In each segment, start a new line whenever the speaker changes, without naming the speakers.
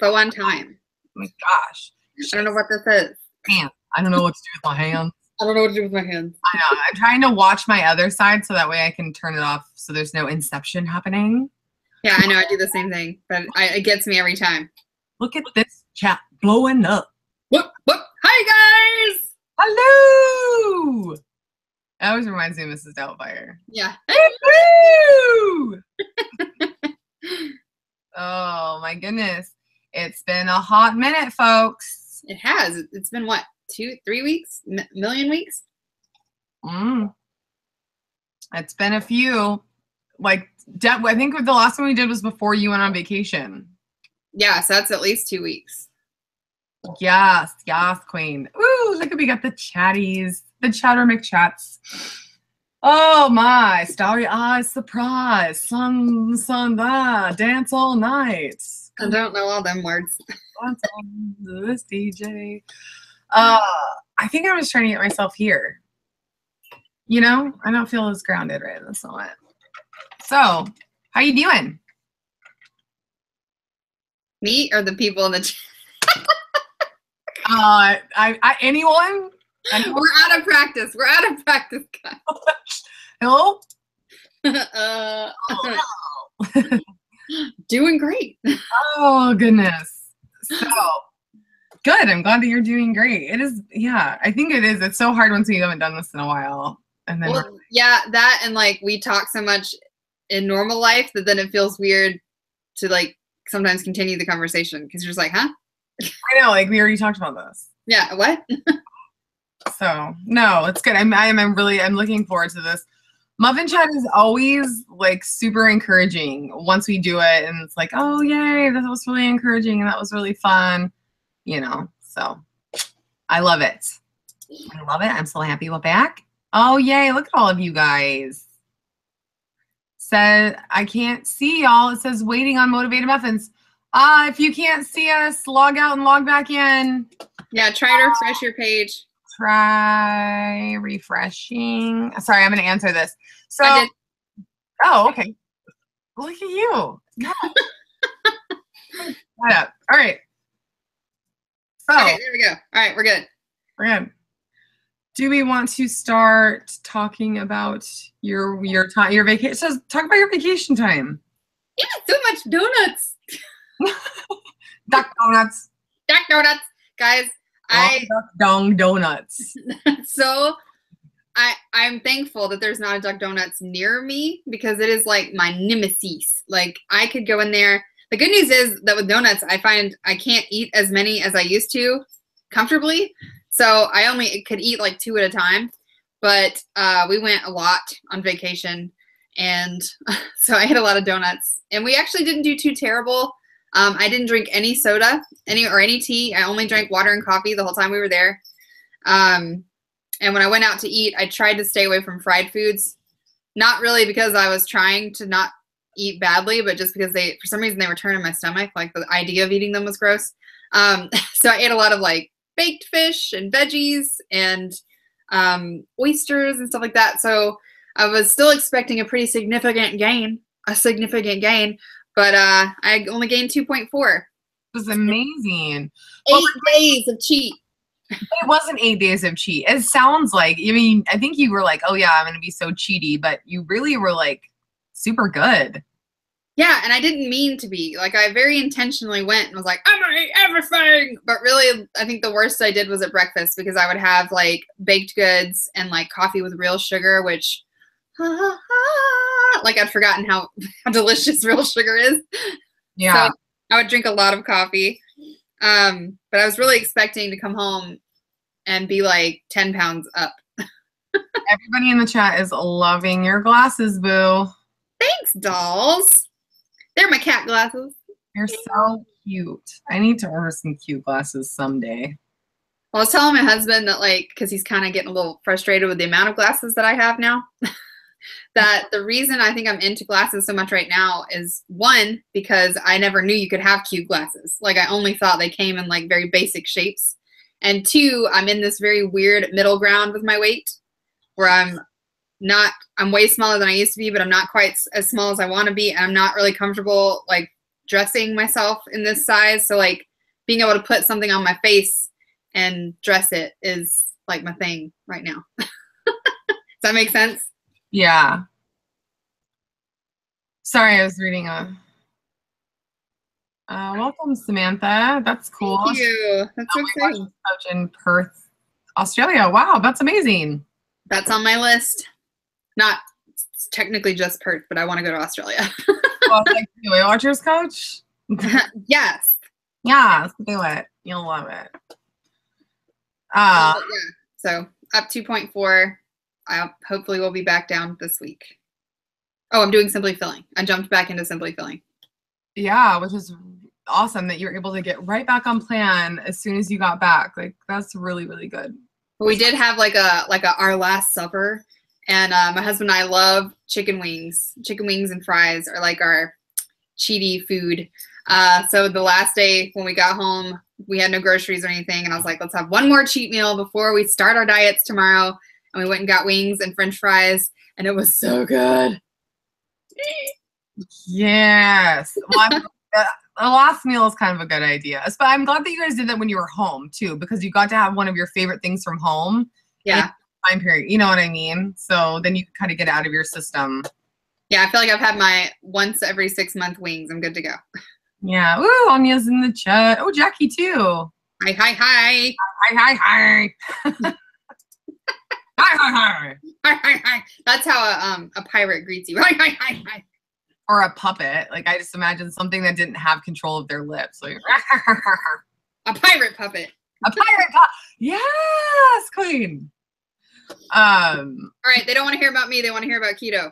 So on time.
Oh my gosh.
I don't know what this is.
Man, I don't know what to do with my hands.
I don't know what to do with my hands.
I know. I'm trying to watch my other side so that way I can turn it off so there's no inception happening.
Yeah, I know. I do the same thing, but it gets me every time.
Look at this chat blowing up.
What? Hi, guys!
Hello! It always reminds me of Mrs. Doubtfire.
Yeah.
Woo! Oh, my goodness. It's been a hot minute, folks.
It has. It's been, what, 2-3 weeks? Million weeks?
It's been a few. Like, I think the last one we did was before you went on vacation.
Yeah, so that's at least 2 weeks.
Yes, queen. Ooh, look at we got the chatties, the chatter McChats. Oh my, starry eyes, surprise, sun, dance all night.
I don't know all them words.
Dance on this DJ. I think I'm just trying to get myself here. You know, I don't feel as grounded right in this moment. So, how you doing?
Me or the people in the chat?
Anyone?
We're out of practice. We're out of practice, guys.
Hello?
Doing great.
Oh, goodness. So, good. I'm glad that you're doing great. It is, yeah, I think it is. It's so hard once we haven't done this in a while. And then
yeah, that and like we talk so much in normal life that then it feels weird to like sometimes continue the conversation because you're just like, huh?
I know, like we already talked about this.
Yeah, what?
So no, it's good. I'm looking forward to this. Muffin chat is always like super encouraging once we do it, and it's like, oh yay, that was really encouraging and that was really fun, you know. So I love it. I love it. I'm so happy we're back. Oh yay! Look at all of you guys. Said I can't see y'all. It says waiting on motivated muffins. If you can't see us, log out and log back in.
Yeah, try to refresh your page.
Try refreshing. Sorry, I'm going to answer this. So,
I did.
Oh, okay. Look at you. Shut up. All right. So,
okay, there we go. All right, we're good.
We're good. Do we want to start talking about your time, your vacation? So, talk about your vacation time.
Yeah, so much donuts.
Duck donuts.
Duck donuts, guys.
Dong donuts.
So I'm thankful that there's not a Duck Donuts near me because it is like my nemesis. Like I could go in there. The good news is that with donuts, I find I can't eat as many as I used to comfortably. So I only could eat like 2 at a time. But we went a lot on vacation, and so I had a lot of donuts. And we actually didn't do too terrible. I didn't drink any soda, any tea. I only drank water and coffee the whole time we were there. And when I went out to eat, I tried to stay away from fried foods. Not really because I was trying to not eat badly, but just because for some reason they were turning my stomach. Like the idea of eating them was gross. So I ate a lot of like baked fish and veggies and oysters and stuff like that. So I was still expecting a pretty significant gain, but I only gained 2.4.
It was amazing.
8 days of cheat.
It wasn't 8 days of cheat. It sounds like, I mean, I think you were like, oh yeah, I'm going to be so cheaty, but you really were like super good.
Yeah, and I didn't mean to be. Like, I very intentionally went and was like, I'm going to eat everything. But really, I think the worst I did was at breakfast because I would have like baked goods and like coffee with real sugar, which, like I'd forgotten how delicious real sugar is.
Yeah.
So I would drink a lot of coffee. But I was really expecting to come home and be like 10 pounds up.
Everybody in the chat is loving your glasses, boo.
Thanks, dolls. They're my cat glasses.
You're so cute. I need to order some cute glasses someday.
Well, I was telling my husband that, like, because he's kind of getting a little frustrated with the amount of glasses that I have now, that the reason I think I'm into glasses so much right now is, one, because I never knew you could have cute glasses. Like, I only thought they came in, like, very basic shapes. And two, I'm in this very weird middle ground with my weight where I'm way smaller than I used to be, but I'm not quite as small as I want to be, and I'm not really comfortable, like, dressing myself in this size. So like being able to put something on my face and dress it is like my thing right now. Does that make sense?
Yeah. Sorry, I was reading a. Welcome, Samantha. That's cool.
Thank you. That's so exciting.
Coach in Perth, Australia. Wow, that's amazing.
That's on my list. Not technically just Perth, but I want to go to Australia.
Well, like the Weight Watchers coach?
Yes.
Yeah, let's do it. You'll love it.
Yeah. So up 2.4. I hopefully will be back down this week. Oh, I'm doing Simply Filling. I jumped back into Simply Filling.
Yeah, which is awesome that you were able to get right back on plan as soon as you got back. Like that's really, really good.
But we did have like a our last supper, and my husband and I love chicken wings. Chicken wings and fries are like our cheaty food. So the last day when we got home, we had no groceries or anything, and I was like, let's have one more cheat meal before we start our diets tomorrow. And we went and got wings and French fries, and it was so good.
Yes. Well, the last meal is kind of a good idea. But I'm glad that you guys did that when you were home too, because you got to have one of your favorite things from home.
Yeah.
Time period. You know what I mean? So then you kind of get out of your system.
Yeah, I feel like I've had my once every 6 month wings. I'm good to go.
Yeah. Ooh, Anya's in the chat. Oh, Jackie too.
Hi, hi, hi.
Hi, hi, hi. Hi, hi, hi.
Hi, hi, hi. That's how a pirate greets you. Hi, hi, hi, hi.
Or a puppet. Like I just imagine something that didn't have control of their lips. Like
a pirate puppet.
A pirate puppet. Yes, queen.
All right, they don't want to hear about me. They want to hear about keto.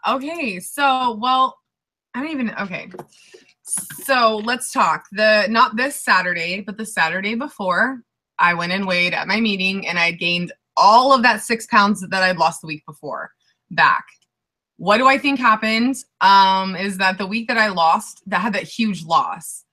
Okay. So, well, I don't even. Okay. So let's talk. Not this Saturday, but the Saturday before, I went and weighed at my meeting, and I gained all of that 6 pounds that I'd lost the week before back. What do I think happened? Is that the week that I lost, that had that huge loss,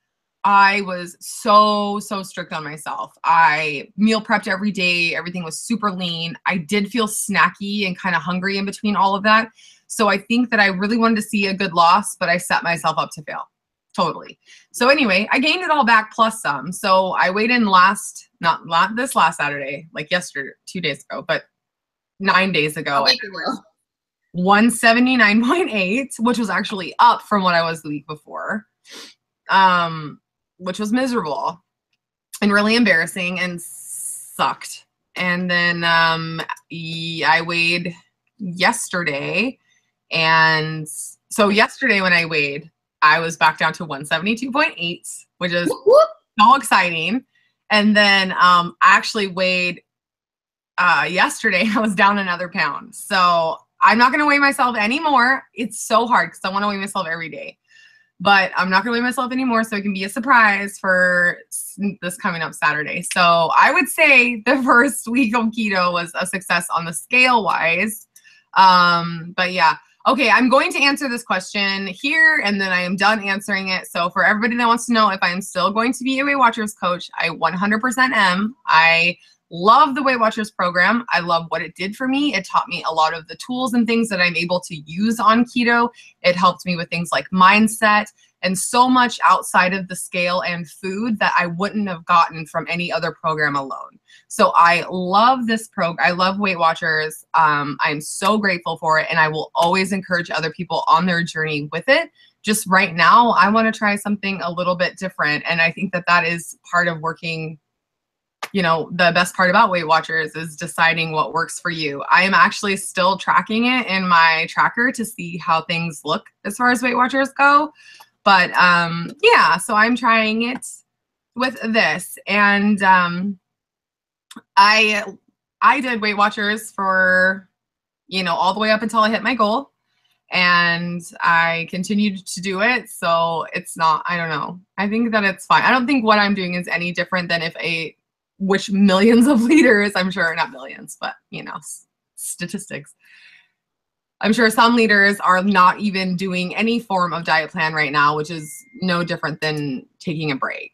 I was so strict on myself. I meal prepped every day. Everything was super lean. I did feel snacky and kind of hungry in between all of that. So I think that I really wanted to see a good loss, but I set myself up to fail. Totally. So anyway, I gained it all back plus some. So I weighed in not this last Saturday, like yesterday, 2 days ago, but 9 days ago. 179.8, which was actually up from what I was the week before, which was miserable and really embarrassing and sucked. And then I weighed yesterday. And so yesterday when I weighed, I was back down to 172.8, which is so exciting. And then I actually weighed yesterday, I was down another pound. So I'm not going to weigh myself anymore. It's so hard because I want to weigh myself every day. But I'm not going to weigh myself anymore so it can be a surprise for this coming up Saturday. So I would say the first week of keto was a success on the scale-wise. But yeah. Okay, I'm going to answer this question here, and then I am done answering it. So for everybody that wants to know if I'm still going to be a Weight Watchers coach, I 100% am. I love the Weight Watchers program. I love what it did for me. It taught me a lot of the tools and things that I'm able to use on keto. It helped me with things like mindset and so much outside of the scale and food that I wouldn't have gotten from any other program alone. So I love this program. I love Weight Watchers. I'm so grateful for it, and I will always encourage other people on their journey with it. Just right now, I want to try something a little bit different, and I think that that is part of working. You know, the best part about Weight Watchers is deciding what works for you. I am actually still tracking it in my tracker to see how things look as far as Weight Watchers go. But yeah, so I'm trying it with this. And I did Weight Watchers for, you know, all the way up until I hit my goal. And I continued to do it. So it's not, I don't know. I think that it's fine. I don't think what I'm doing is any different than which millions of leaders, I'm sure, not millions, but, you know, statistics. I'm sure some leaders are not even doing any form of diet plan right now, which is no different than taking a break.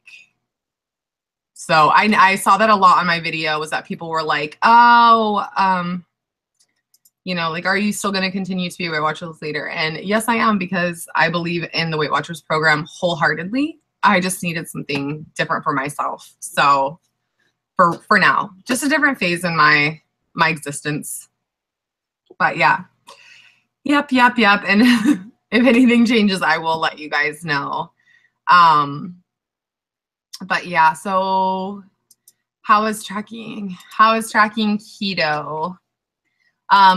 So I saw that a lot on my video, was that people were like, oh, You know, like, are you still going to continue to be a Weight Watchers leader? And yes, I am, because I believe in the Weight Watchers program wholeheartedly. I just needed something different for myself. So for now, just a different phase in my existence. But yeah. Yep. And if anything changes, I will let you guys know. But yeah, so how is tracking keto?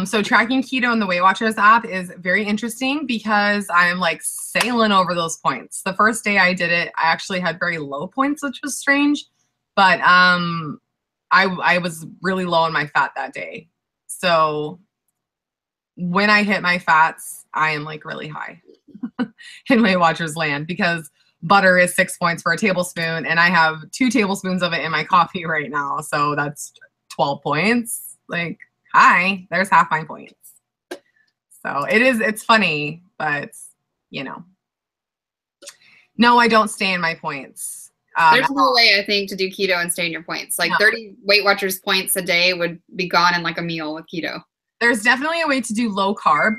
So tracking keto in the Weight Watchers app is very interesting because I'm like sailing over those points. The first day I did it, I actually had very low points, which was strange, but I was really low on my fat that day. So when I hit my fats, I am like really high in Weight Watchers land, because butter is 6 points for a tablespoon, and I have 2 tablespoons of it in my coffee right now. So that's 12 points. Like, hi, there's half my points. So it's funny, but you know, no, I don't stay in my points.
There's no way, I think, to do keto and stay in your points. Like 30 Weight Watchers points a day would be gone in like a meal with keto.
There's definitely a way to do low carb.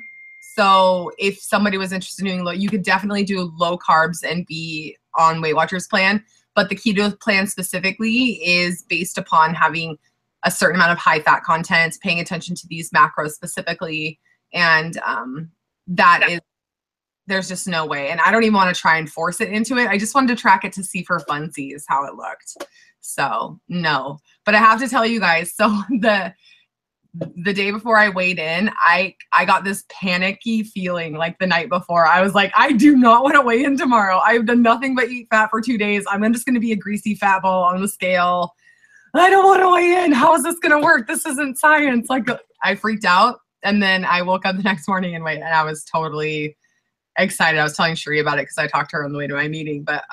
So if somebody was interested in doing low, you could definitely do low carbs and be on Weight Watchers plan. But the keto plan specifically is based upon having a certain amount of high fat content, paying attention to these macros specifically. And there's just no way. And I don't even want to try and force it into it. I just wanted to track it to see for funsies how it looked. So no, but I have to tell you guys, so the day before I weighed in, I got this panicky feeling like the night before. I was like, I do not want to weigh in tomorrow. I've done nothing but eat fat for 2 days. I'm just going to be a greasy fat ball on the scale. I don't want to weigh in. How is this going to work? This isn't science. Like, I freaked out. And then I woke up the next morning and weighed, and I was totally excited. I was telling Sheree about it because I talked to her on the way to my meeting. But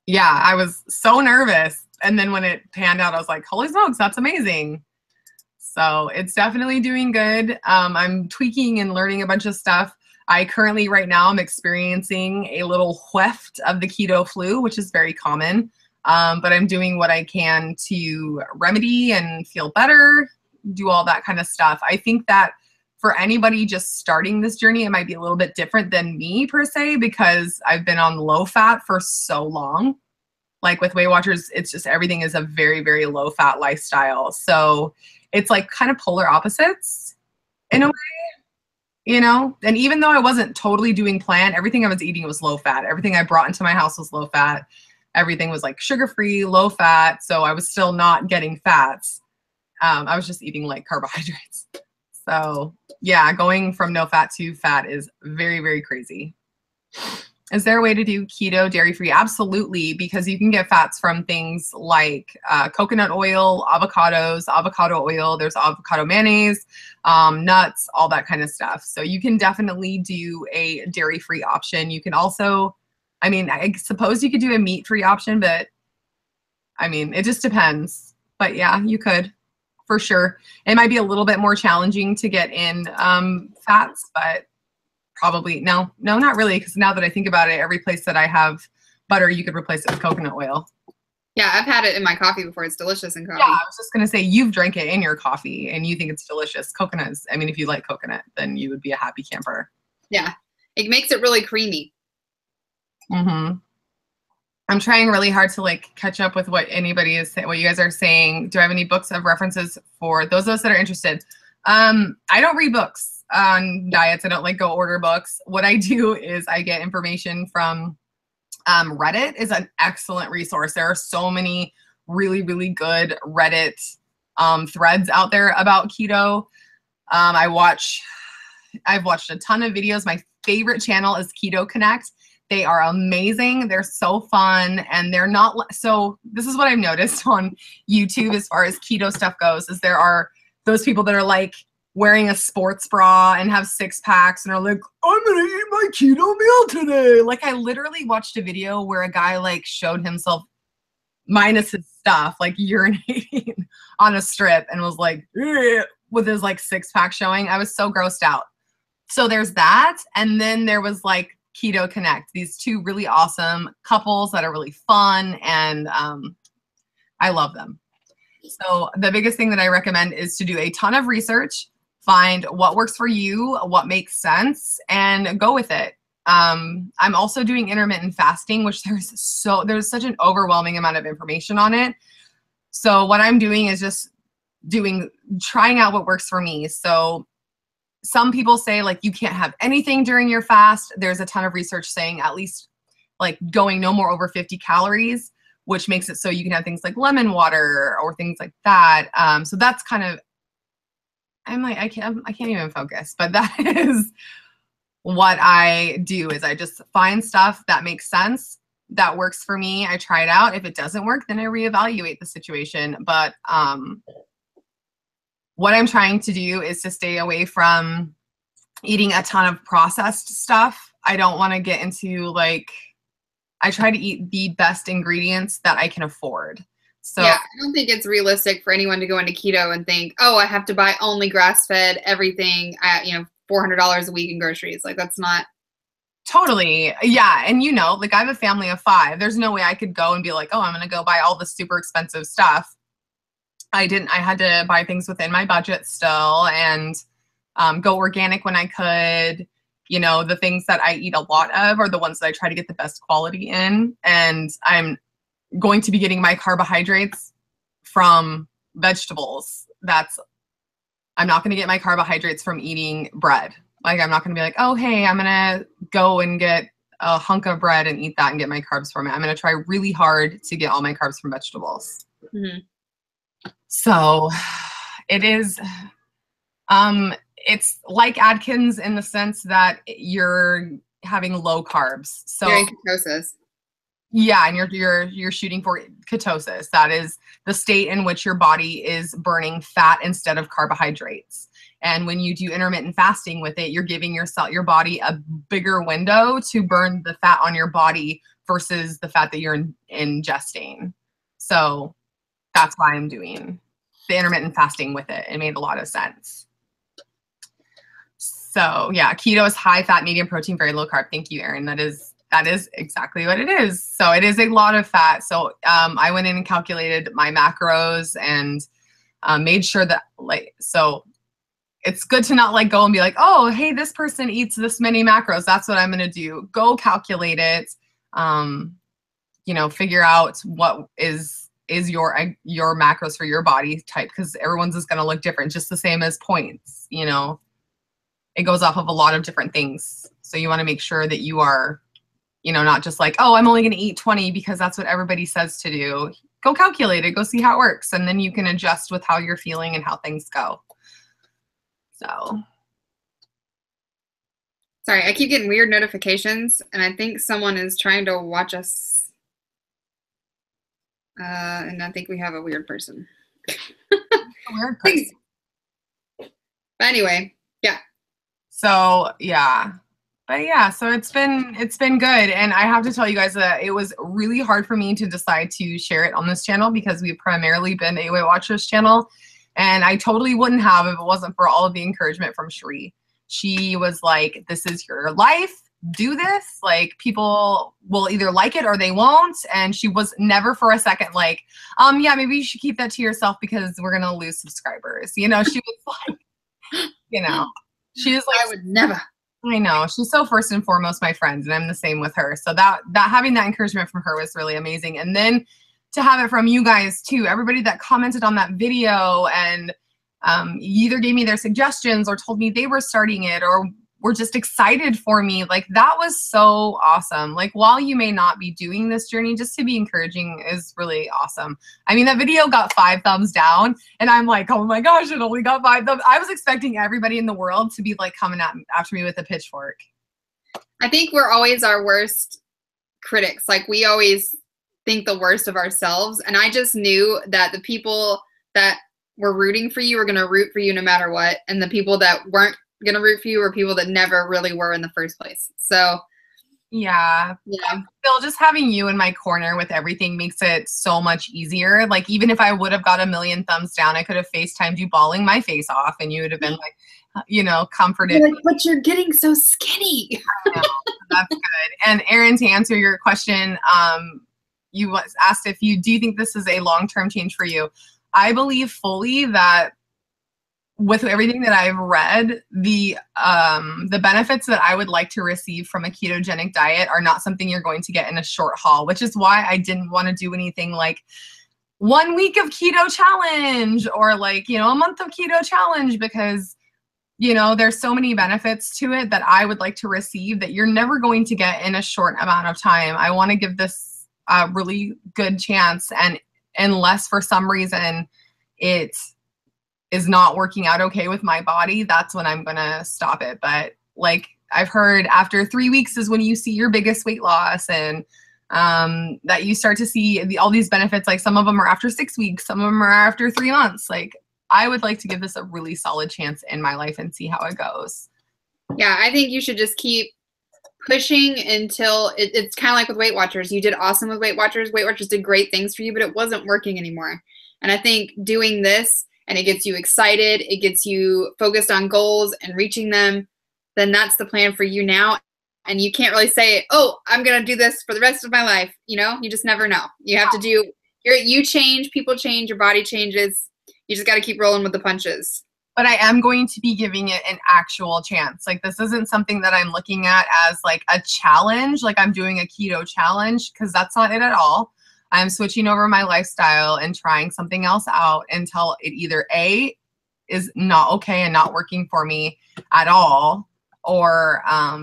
yeah, I was so nervous. And then when it panned out, I was like, holy smokes, that's amazing. So it's definitely doing good. I'm tweaking and learning a bunch of stuff. I currently, right now, I'm experiencing a little weft of the keto flu, which is very common. But I'm doing what I can to remedy and feel better, do all that kind of stuff. I think that for anybody just starting this journey, it might be a little bit different than me per se, because I've been on low fat for so long. Like with Weight Watchers, it's just everything is a very, very low fat lifestyle. So it's like kind of polar opposites in a way, you know? And even though I wasn't totally doing plant, everything I was eating was low fat. Everything I brought into my house was low fat. Everything was like sugar-free, low fat. So I was still not getting fats. I was just eating like carbohydrates. So yeah, going from no fat to fat is very, very crazy. Is there a way to do keto dairy-free? Absolutely, because you can get fats from things like coconut oil, avocados, avocado oil, there's avocado mayonnaise, nuts, all that kind of stuff. So you can definitely do a dairy-free option. You can also, I mean, I suppose you could do a meat-free option, but I mean, it just depends. But yeah, you could, for sure. It might be a little bit more challenging to get in fats, but probably, no, not really, because now that I think about it, every place that I have butter, you could replace it with coconut oil.
Yeah, I've had it in my coffee before. It's delicious in coffee.
Yeah, I was just going to say, you've drank it in your coffee and you think it's delicious. Coconut is, I mean, if you like coconut, then you would be a happy camper.
Yeah, it makes it really creamy.
Mm-hmm. I'm trying really hard to like catch up with what anybody is saying, what you guys are saying. Do I have any books of references for those of us that are interested? I don't read books on diets. I don't like go order books. What I do is I get information from Reddit is an excellent resource. There are so many really, really good Reddit threads out there about keto. I've watched a ton of videos. My favorite channel is Keto Connect. They are amazing. They're so fun, and they're not so. This is what I've noticed on YouTube as far as keto stuff goes, is there are those people that are like wearing a sports bra and have 6-packs and are like, I'm gonna eat my keto meal today. Like, I literally watched a video where a guy like showed himself minus his stuff, like urinating on a strip, and was like, "Ugh," with his like 6-pack showing. I was so grossed out. So there's that. And then there was like Keto Connect, these two really awesome couples that are really fun, and I love them. So the biggest thing that I recommend is to do a ton of research. find what works for you, what makes sense, and go with it. I'm also doing intermittent fasting, which there's such an overwhelming amount of information on it. So what I'm doing is just trying out what works for me. So some people say like you can't have anything during your fast. There's a ton of research saying at least like going no more over 50 calories, which makes it so you can have things like lemon water or things like that. So that's kind of, I'm like, I can't even focus, but that is what I do is I just find stuff that makes sense, that works for me. I try it out. If it doesn't work, then I reevaluate the situation. But what I'm trying to do is to stay away from eating a ton of processed stuff. I don't want to get into like, I try to eat the best ingredients that I can afford. So
yeah, I don't think it's realistic for anyone to go into keto and think, oh, I have to buy only grass-fed everything at, $400 a week in groceries. Like that's not.
Totally. Yeah. And like I have a family of 5. There's no way I could go and be like, oh, I'm going to go buy all this super expensive stuff. I had to buy things within my budget still and go organic when I could. The things that I eat a lot of are the ones that I try to get the best quality in. And I'm going to be getting my carbohydrates from vegetables. I'm not going to get my carbohydrates from eating bread. Like, I'm not going to be like, oh, hey, I'm going to go and get a hunk of bread and eat that and get my carbs from it. I'm going to try really hard to get all my carbs from vegetables.
Mm-hmm.
So it is, it's like Atkins in the sense that you're having low carbs. So
you're in ketosis.
Yeah, and you're shooting for ketosis. That is the state in which your body is burning fat instead of carbohydrates. And when you do intermittent fasting with it, you're giving your body a bigger window to burn the fat on your body versus the fat that you're ingesting. So that's why I'm doing the intermittent fasting with it. It made a lot of sense. So yeah, keto is high fat, medium protein, very low carb. Thank you, Erin. That is exactly what it is. So it is a lot of fat. So I went in and calculated my macros and made sure that so it's good to not like go and be like, oh, hey, this person eats this many macros. That's what I'm going to do. Go calculate it. Figure out what is your macros for your body type, because everyone's is going to look different, just the same as points. It goes off of a lot of different things. So you want to make sure that you are not just like, oh, I'm only going to eat 20 because that's what everybody says to do. Go calculate it, go see how it works. And then you can adjust with how you're feeling and how things go. So.
Sorry, I keep getting weird notifications and I think someone is trying to watch us. And I think we have a weird person.
A weird person.
But anyway, yeah.
So, yeah. But yeah, so it's been good. And I have to tell you guys that it was really hard for me to decide to share it on this channel because we've primarily been a Weight Watchers channel. And I totally wouldn't have if it wasn't for all of the encouragement from Cherie. She was like, this is your life. Do this. Like, people will either like it or they won't. And she was never for a second like, yeah, maybe you should keep that to yourself because we're going to lose subscribers. She was like, she was like,
I would never.
I know. She's so first and foremost my friend, and I'm the same with her. So that having that encouragement from her was really amazing. And then to have it from you guys too, everybody that commented on that video and either gave me their suggestions or told me they were starting it or were just excited for me. Like, that was so awesome. Like, while you may not be doing this journey, just to be encouraging is really awesome. I mean, that video got 5 thumbs down and I'm like, oh my gosh, it only got 5 thumbs. I was expecting everybody in the world to be like coming after me with a pitchfork.
I think we're always our worst critics. Like, we always think the worst of ourselves. And I just knew that the people that were rooting for you were going to root for you no matter what. And the people that weren't going to root for you were people that never really were in the first place. So
yeah. Still, just having you in my corner with everything makes it so much easier. Like, even if I would have got 1 million thumbs down, I could have FaceTimed you bawling my face off and you would have been like, comforted.
Like, but you're getting so skinny.
I know, that's good. And Erin, to answer your question, you asked do you think this is a long-term change for you? I believe fully that with everything that I've read, the benefits that I would like to receive from a ketogenic diet are not something you're going to get in a short haul, which is why I didn't want to do anything like 1 week of keto challenge or like, you know, a month of keto challenge, because, you know, there's so many benefits to it that I would like to receive that you're never going to get in a short amount of time. I want to give this a really good chance, and unless for some reason it is not working out okay with my body, that's when I'm gonna stop it. But like I've heard after 3 weeks is when you see your biggest weight loss, and that you start to see all these benefits. Like some of them are after 6 weeks, some of them are after 3 months. Like I would like to give this a really solid chance in my life and see how it goes.
Yeah, I think you should just keep pushing until it's kind of like with Weight Watchers. You did awesome with Weight Watchers. Weight Watchers did great things for you, but it wasn't working anymore. And I think doing this, and it gets you excited, it gets you focused on goals and reaching them, then that's the plan for you now. And you can't really say, oh, I'm going to do this for the rest of my life. You know, you just never know. You have to do, you change, people change, your body changes. You just got to keep rolling with the punches.
But I am going to be giving it an actual chance. Like this isn't something that I'm looking at as like a challenge, like I'm doing a keto challenge, because that's not it at all. I'm switching over my lifestyle and trying something else out until it either A, is not okay and not working for me at all, or I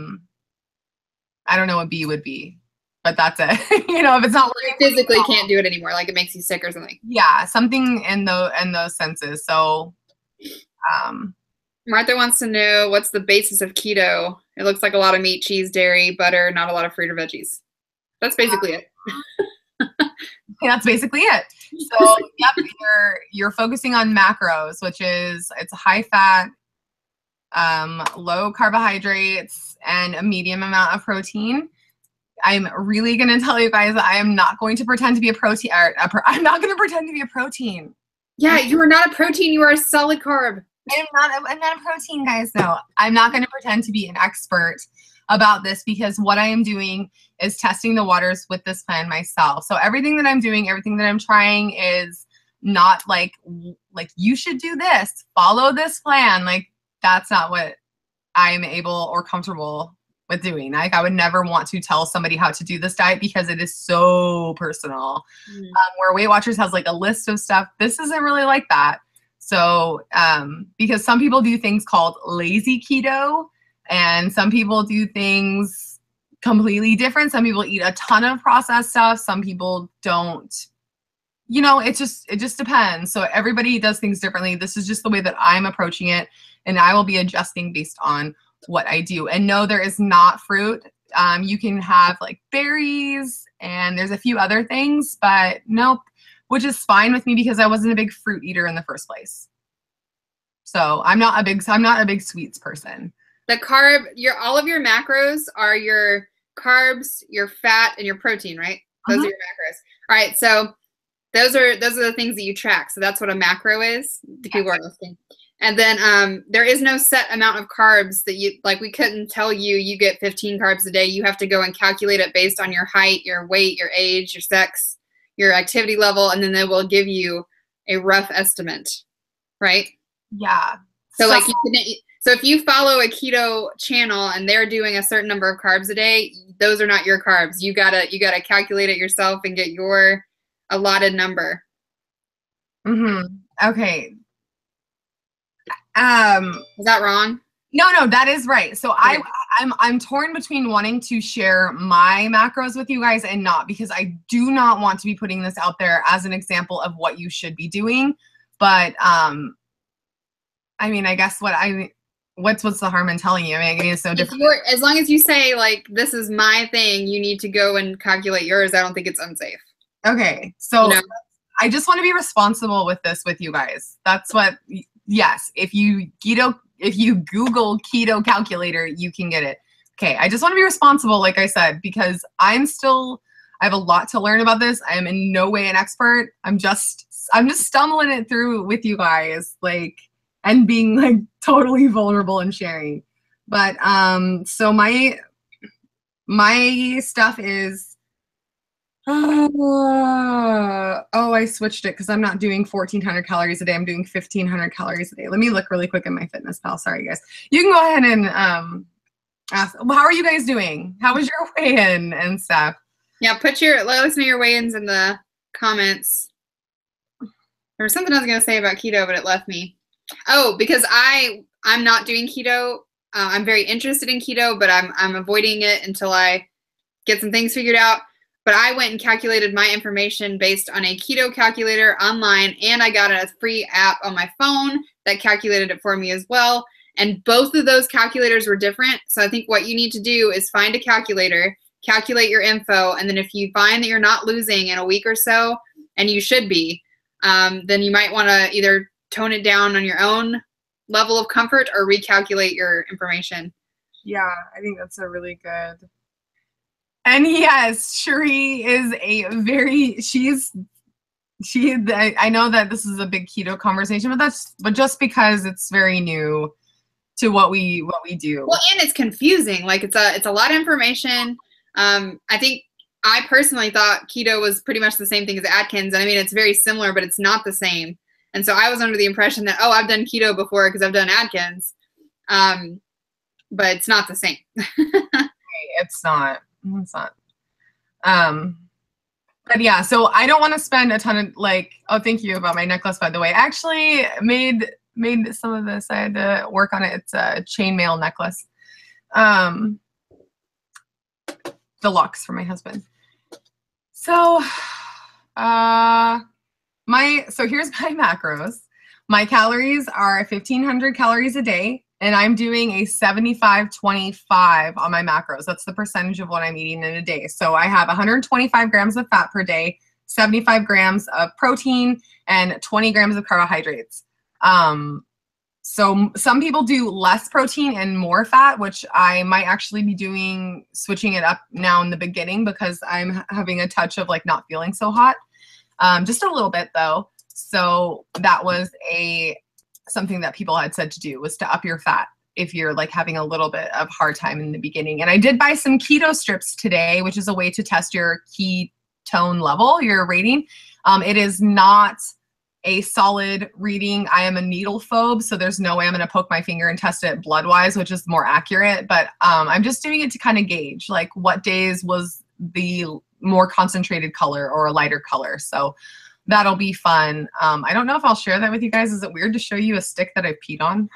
don't know what B would be, but that's it. You know, if it's not working,
you physically can't do it anymore, like it makes you sick or something.
Yeah, something in those senses. So
Martha wants to know, what's the basis of keto? It looks like a lot of meat, cheese, dairy, butter, not a lot of fruit or veggies. That's basically it.
That's basically it. So yep, you're focusing on macros, which is it's high fat, low carbohydrates, and a medium amount of protein. I'm really going to tell you guys that I am not going to pretend to be a protein. I'm not going to pretend to be a protein.
Yeah, you are not a protein. You are a solid carb.
I'm not a protein, guys. No, I'm not going to pretend to be an expert about this, because what I am doing is testing the waters with this plan myself. So everything that I'm doing, everything that I'm trying is not like you should do this, follow this plan. Like that's not what I'm able or comfortable with doing. Like I would never want to tell somebody how to do this diet because it is so personal. Where Weight Watchers has like a list of stuff, this isn't really like that. So because some people do things called lazy keto, and some people do things completely different. Some people eat a ton of processed stuff. Some people don't. You know, it just depends. So everybody does things differently. This is just the way that I'm approaching it, and I will be adjusting based on what I do. And no, there is not fruit. You can have like berries, and there's a few other things, but nope, which is fine with me because I wasn't a big fruit eater in the first place. So I'm not a big sweets person.
The all of your macros are your carbs, your fat, and your protein, right? Those are your macros. All right, so those are the things that you track. So that's what a macro is. The people are listening. And then there is no set amount of carbs that you, like we couldn't tell you get 15 carbs a day. You have to go and calculate it based on your height, your weight, your age, your sex, your activity level, and then they will give you a rough estimate, right?
Yeah.
So like so if you follow a keto channel and they're doing a certain number of carbs a day, those are not your carbs. You gotta calculate it yourself and get your allotted number.
Okay.
Is that wrong?
No, that is right. So okay. I'm torn between wanting to share my macros with you guys and not, because I do not want to be putting this out there as an example of what you should be doing. But I mean, I guess what's the harm in telling you? I mean, it's so different.
As long as you say like, this is my thing, you need to go and calculate yours. I don't think it's unsafe.
Okay. So I just want to be responsible with this with you guys. That's what, yes. If you Google keto calculator, you can get it. Okay. I just want to be responsible, like I said, because I have a lot to learn about this. I am in no way an expert. I'm just stumbling it through with you guys, like, and being like totally vulnerable and sharing. But so my stuff is Oh, I switched it because I'm not doing 1,400 calories a day. I'm doing 1,500 calories a day. Let me look really quick in my fitness pal. Sorry, guys. You can go ahead and ask. How are you guys doing? How was your weigh-in and stuff?
Yeah, let us know your weigh-ins in the comments. There was something I was gonna say about keto, but it left me. Oh, because I'm not doing keto. I'm very interested in keto, but I'm avoiding it until I get some things figured out. But I went and calculated my information based on a keto calculator online, and I got a free app on my phone that calculated it for me as well. And both of those calculators were different. So I think what you need to do is find a calculator, calculate your info, and then if you find that you're not losing in a week or so, and you should be, then you might want to either tone it down on your own level of comfort or recalculate your information.
Yeah, I think that's a really good. And yes, Cherie is I know that this is a big keto conversation, but just because it's very new to what we do.
Well, and it's confusing. Like it's a lot of information. I think I personally thought keto was pretty much the same thing as Atkins. And I mean, it's very similar, but it's not the same. And so I was under the impression that, oh, I've done keto before because I've done Atkins. But it's not the same.
It's not. It's not. But yeah, so I don't want to spend a ton of oh, thank you about my necklace, by the way. I actually made some of this. I had to work on it. It's a chainmail necklace. Deluxe for my husband. So, here's my macros. My calories are 1,500 calories a day, and I'm doing a 75-25 on my macros. That's the percentage of what I'm eating in a day. So I have 125 grams of fat per day, 75 grams of protein, and 20 grams of carbohydrates. So some people do less protein and more fat, which I might actually be switching it up now in the beginning because I'm having a touch of not feeling so hot. Just a little bit though. So that was something that people had said to do, was to up your fat if you're having a little bit of hard time in the beginning. And I did buy some keto strips today, which is a way to test your ketone level, your rating. It is not a solid reading. I am a needle phobe, so there's no way I'm going to poke my finger and test it blood-wise, which is more accurate. But I'm just doing it to kind of gauge what days was the more concentrated color or a lighter color. So that'll be fun. I don't know if I'll share that with you guys. Is it weird to show you a stick that I peed on?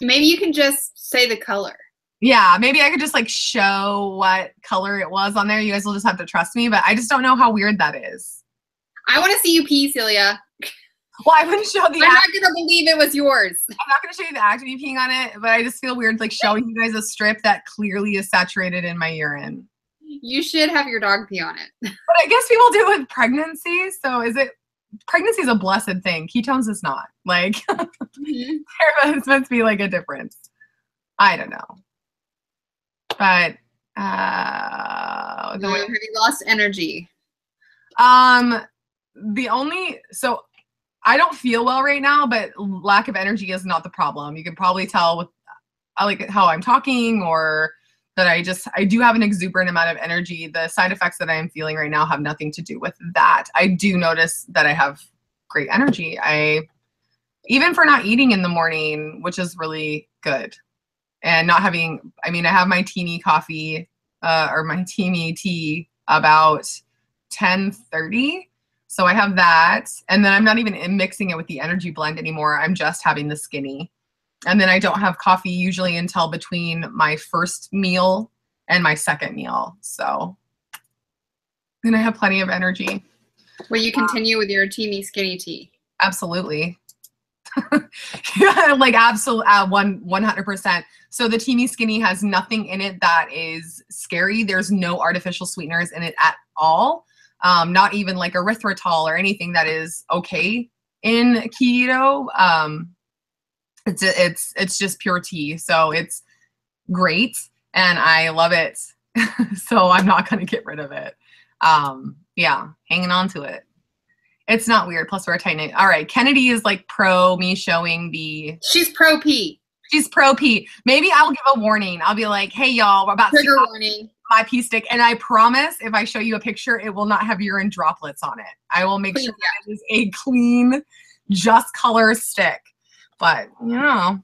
Maybe you can just say the color.
Yeah, maybe I could just show what color it was on there. You guys will just have to trust me, but I just don't know how weird that is.
I want to see you pee, Celia.
Well, I wouldn't show the
I'm not going to believe it was yours.
I'm not going to show you the act of me peeing on it, but I just feel weird showing you guys a strip that clearly is saturated in my urine.
You should have your dog pee on it.
But I guess people do it with pregnancy. So pregnancy is a blessed thing. Ketones is not. There's supposed to be a difference. I don't know. But
have you lost energy?
So I don't feel well right now, but lack of energy is not the problem. You can probably tell with how I'm talking, or that I do have an exuberant amount of energy. The side effects that I am feeling right now have nothing to do with that. I do notice that I have great energy. Even for not eating in the morning, which is really good, and not having, I have my teeny coffee, or my teeny tea about 10:30. So I have that, and then I'm not even mixing it with the energy blend anymore. I'm just having the skinny. And then I don't have coffee usually until between my first meal and my second meal. So then I have plenty of energy.
Will you continue with your teeny skinny tea?
Absolutely. Absolutely, 100%. So the teeny skinny has nothing in it that is scary. There's no artificial sweeteners in it at all. Not even erythritol or anything that is okay in keto. It's just pure tea. So it's great and I love it. So I'm not going to get rid of it. Yeah, hanging on to it. It's not weird. Plus we're a tight knit. All right. Kennedy is pro me showing
She's pro P.
She's pro P. Maybe I'll give a warning. I'll be hey y'all, we're about
trigger warning.
my pee stick. And I promise if I show you a picture, it will not have urine droplets on it. I will make sure that it is a clean, just color stick. But, you know.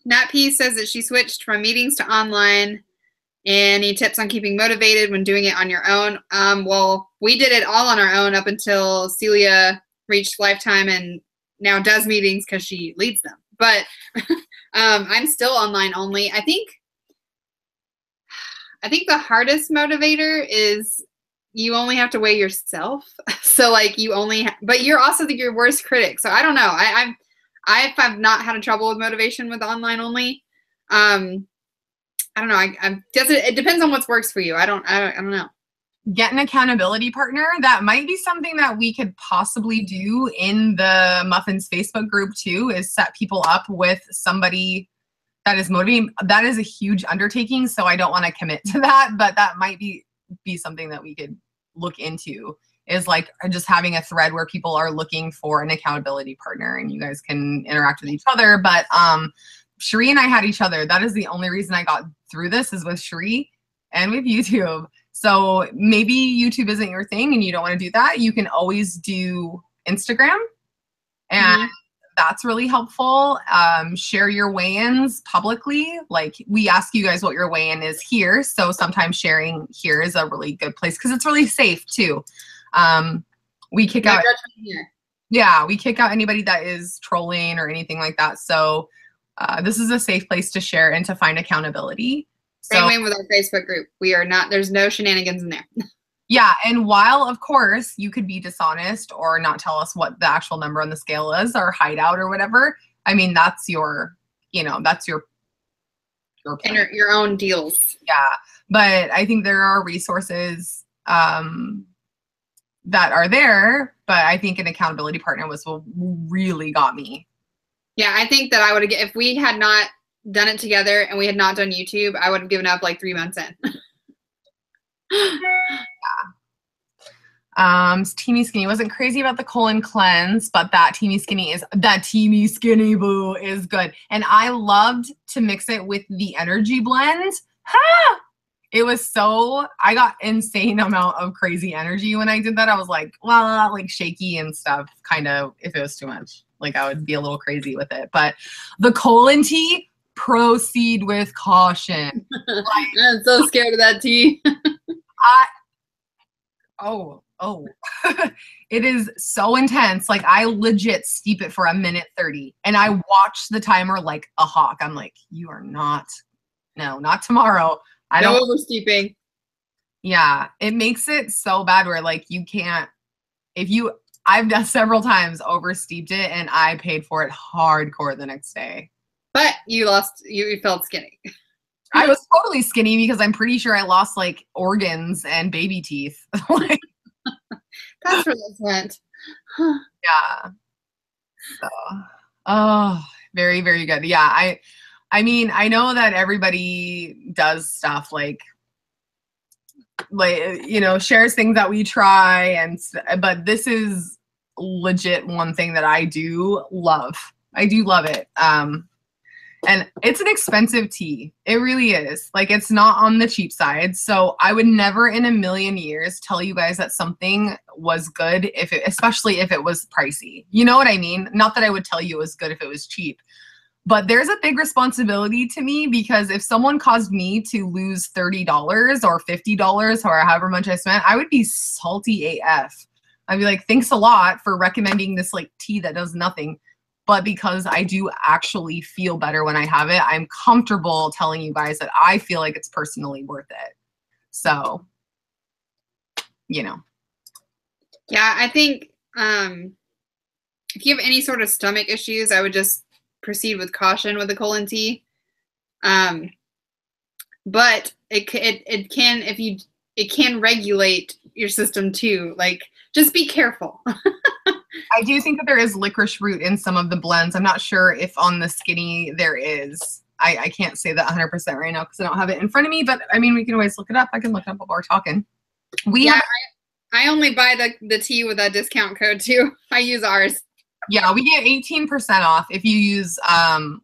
Nat P says that she switched from meetings to online. Any tips on keeping motivated when doing it on your own? Well, we did it all on our own up until Celia reached Lifetime and now does meetings because she leads them. But I'm still online only. I think the hardest motivator is you only have to weigh yourself. So like but you're also your worst critic. So I don't know. I've not had a trouble with motivation with online only. I don't know. It depends on what works for you. I don't know.
Get an accountability partner. That might be something that we could possibly do in the Muffins Facebook group too, is set people up with somebody that is motivating. That is a huge undertaking, so I don't want to commit to that, but that might be something that we could look into, is like just having a thread where people are looking for an accountability partner and you guys can interact with each other. But Cherie and I had each other. That is the only reason I got through this, is with Cherie and with YouTube. So maybe YouTube isn't your thing and you don't want to do that. You can always do Instagram, and that's really helpful. Share your weigh-ins publicly. Like, we ask you guys what your weigh-in is here. So sometimes sharing here is a really good place because it's really safe too. We kick out, we kick out anybody that is trolling or anything like that. So this is a safe place to share and to find accountability.
Same way with our Facebook group. We are not, there's no shenanigans in there.
Yeah, and while of course you could be dishonest or not tell us what the actual number on the scale is, or hide out or whatever, I mean, that's your, that's your
own deals.
Yeah, but I think there are resources that are there, but I think an accountability partner was what really got me.
Yeah, I think that I would have, if we had not done it together and we had not done YouTube, I would have given up like 3 months in.
Teamy Skinny wasn't crazy about the colon cleanse, but that Teamy Skinny boo is good. And I loved to mix it with the energy blend. It was so, I got insane amount of crazy energy when I did that. I was like, well, like shaky and stuff, kind of, if it was too much. Like, I would be a little crazy with it. But the colon tea, proceed with caution.
Like, I'm so scared of that tea.
It is so intense. Like, I legit steep it for 1:30 and I watch the timer like a hawk. I'm like, you are not tomorrow.
No oversteeping.
Yeah, it makes it so bad where like you can't, I've done several times oversteeped it and I paid for it hardcore the next day.
But you felt skinny.
I was totally skinny because I'm pretty sure I lost like organs and baby teeth. Like,
that's where this went.
Yeah. So, oh, very, very good. Yeah. I mean, I know that everybody does stuff like, shares things that we try, but this is legit one thing that I do love. I do love it. And it's an expensive tea. It really is. Like, it's not on the cheap side. So I would never in a million years tell you guys that something was good, especially if it was pricey. You know what I mean? Not that I would tell you it was good if it was cheap. But there's a big responsibility to me, because if someone caused me to lose $30 or $50 or however much I spent, I would be salty AF. I'd be like, thanks a lot for recommending this like tea that does nothing. But because I do actually feel better when I have it, I'm comfortable telling you guys that I feel like it's personally worth it. So,
Yeah, I think if you have any sort of stomach issues, I would just proceed with caution with the colon tea. But it can regulate your system too. Like, just be careful.
I do think that there is licorice root in some of the blends. I'm not sure if on the skinny there is. I can't say that 100% right now because I don't have it in front of me, but I mean, we can always look it up. I can look it up while we're talking.
I only buy the tea with a discount code too. I use ours.
Yeah, we get 18% off if you use, oh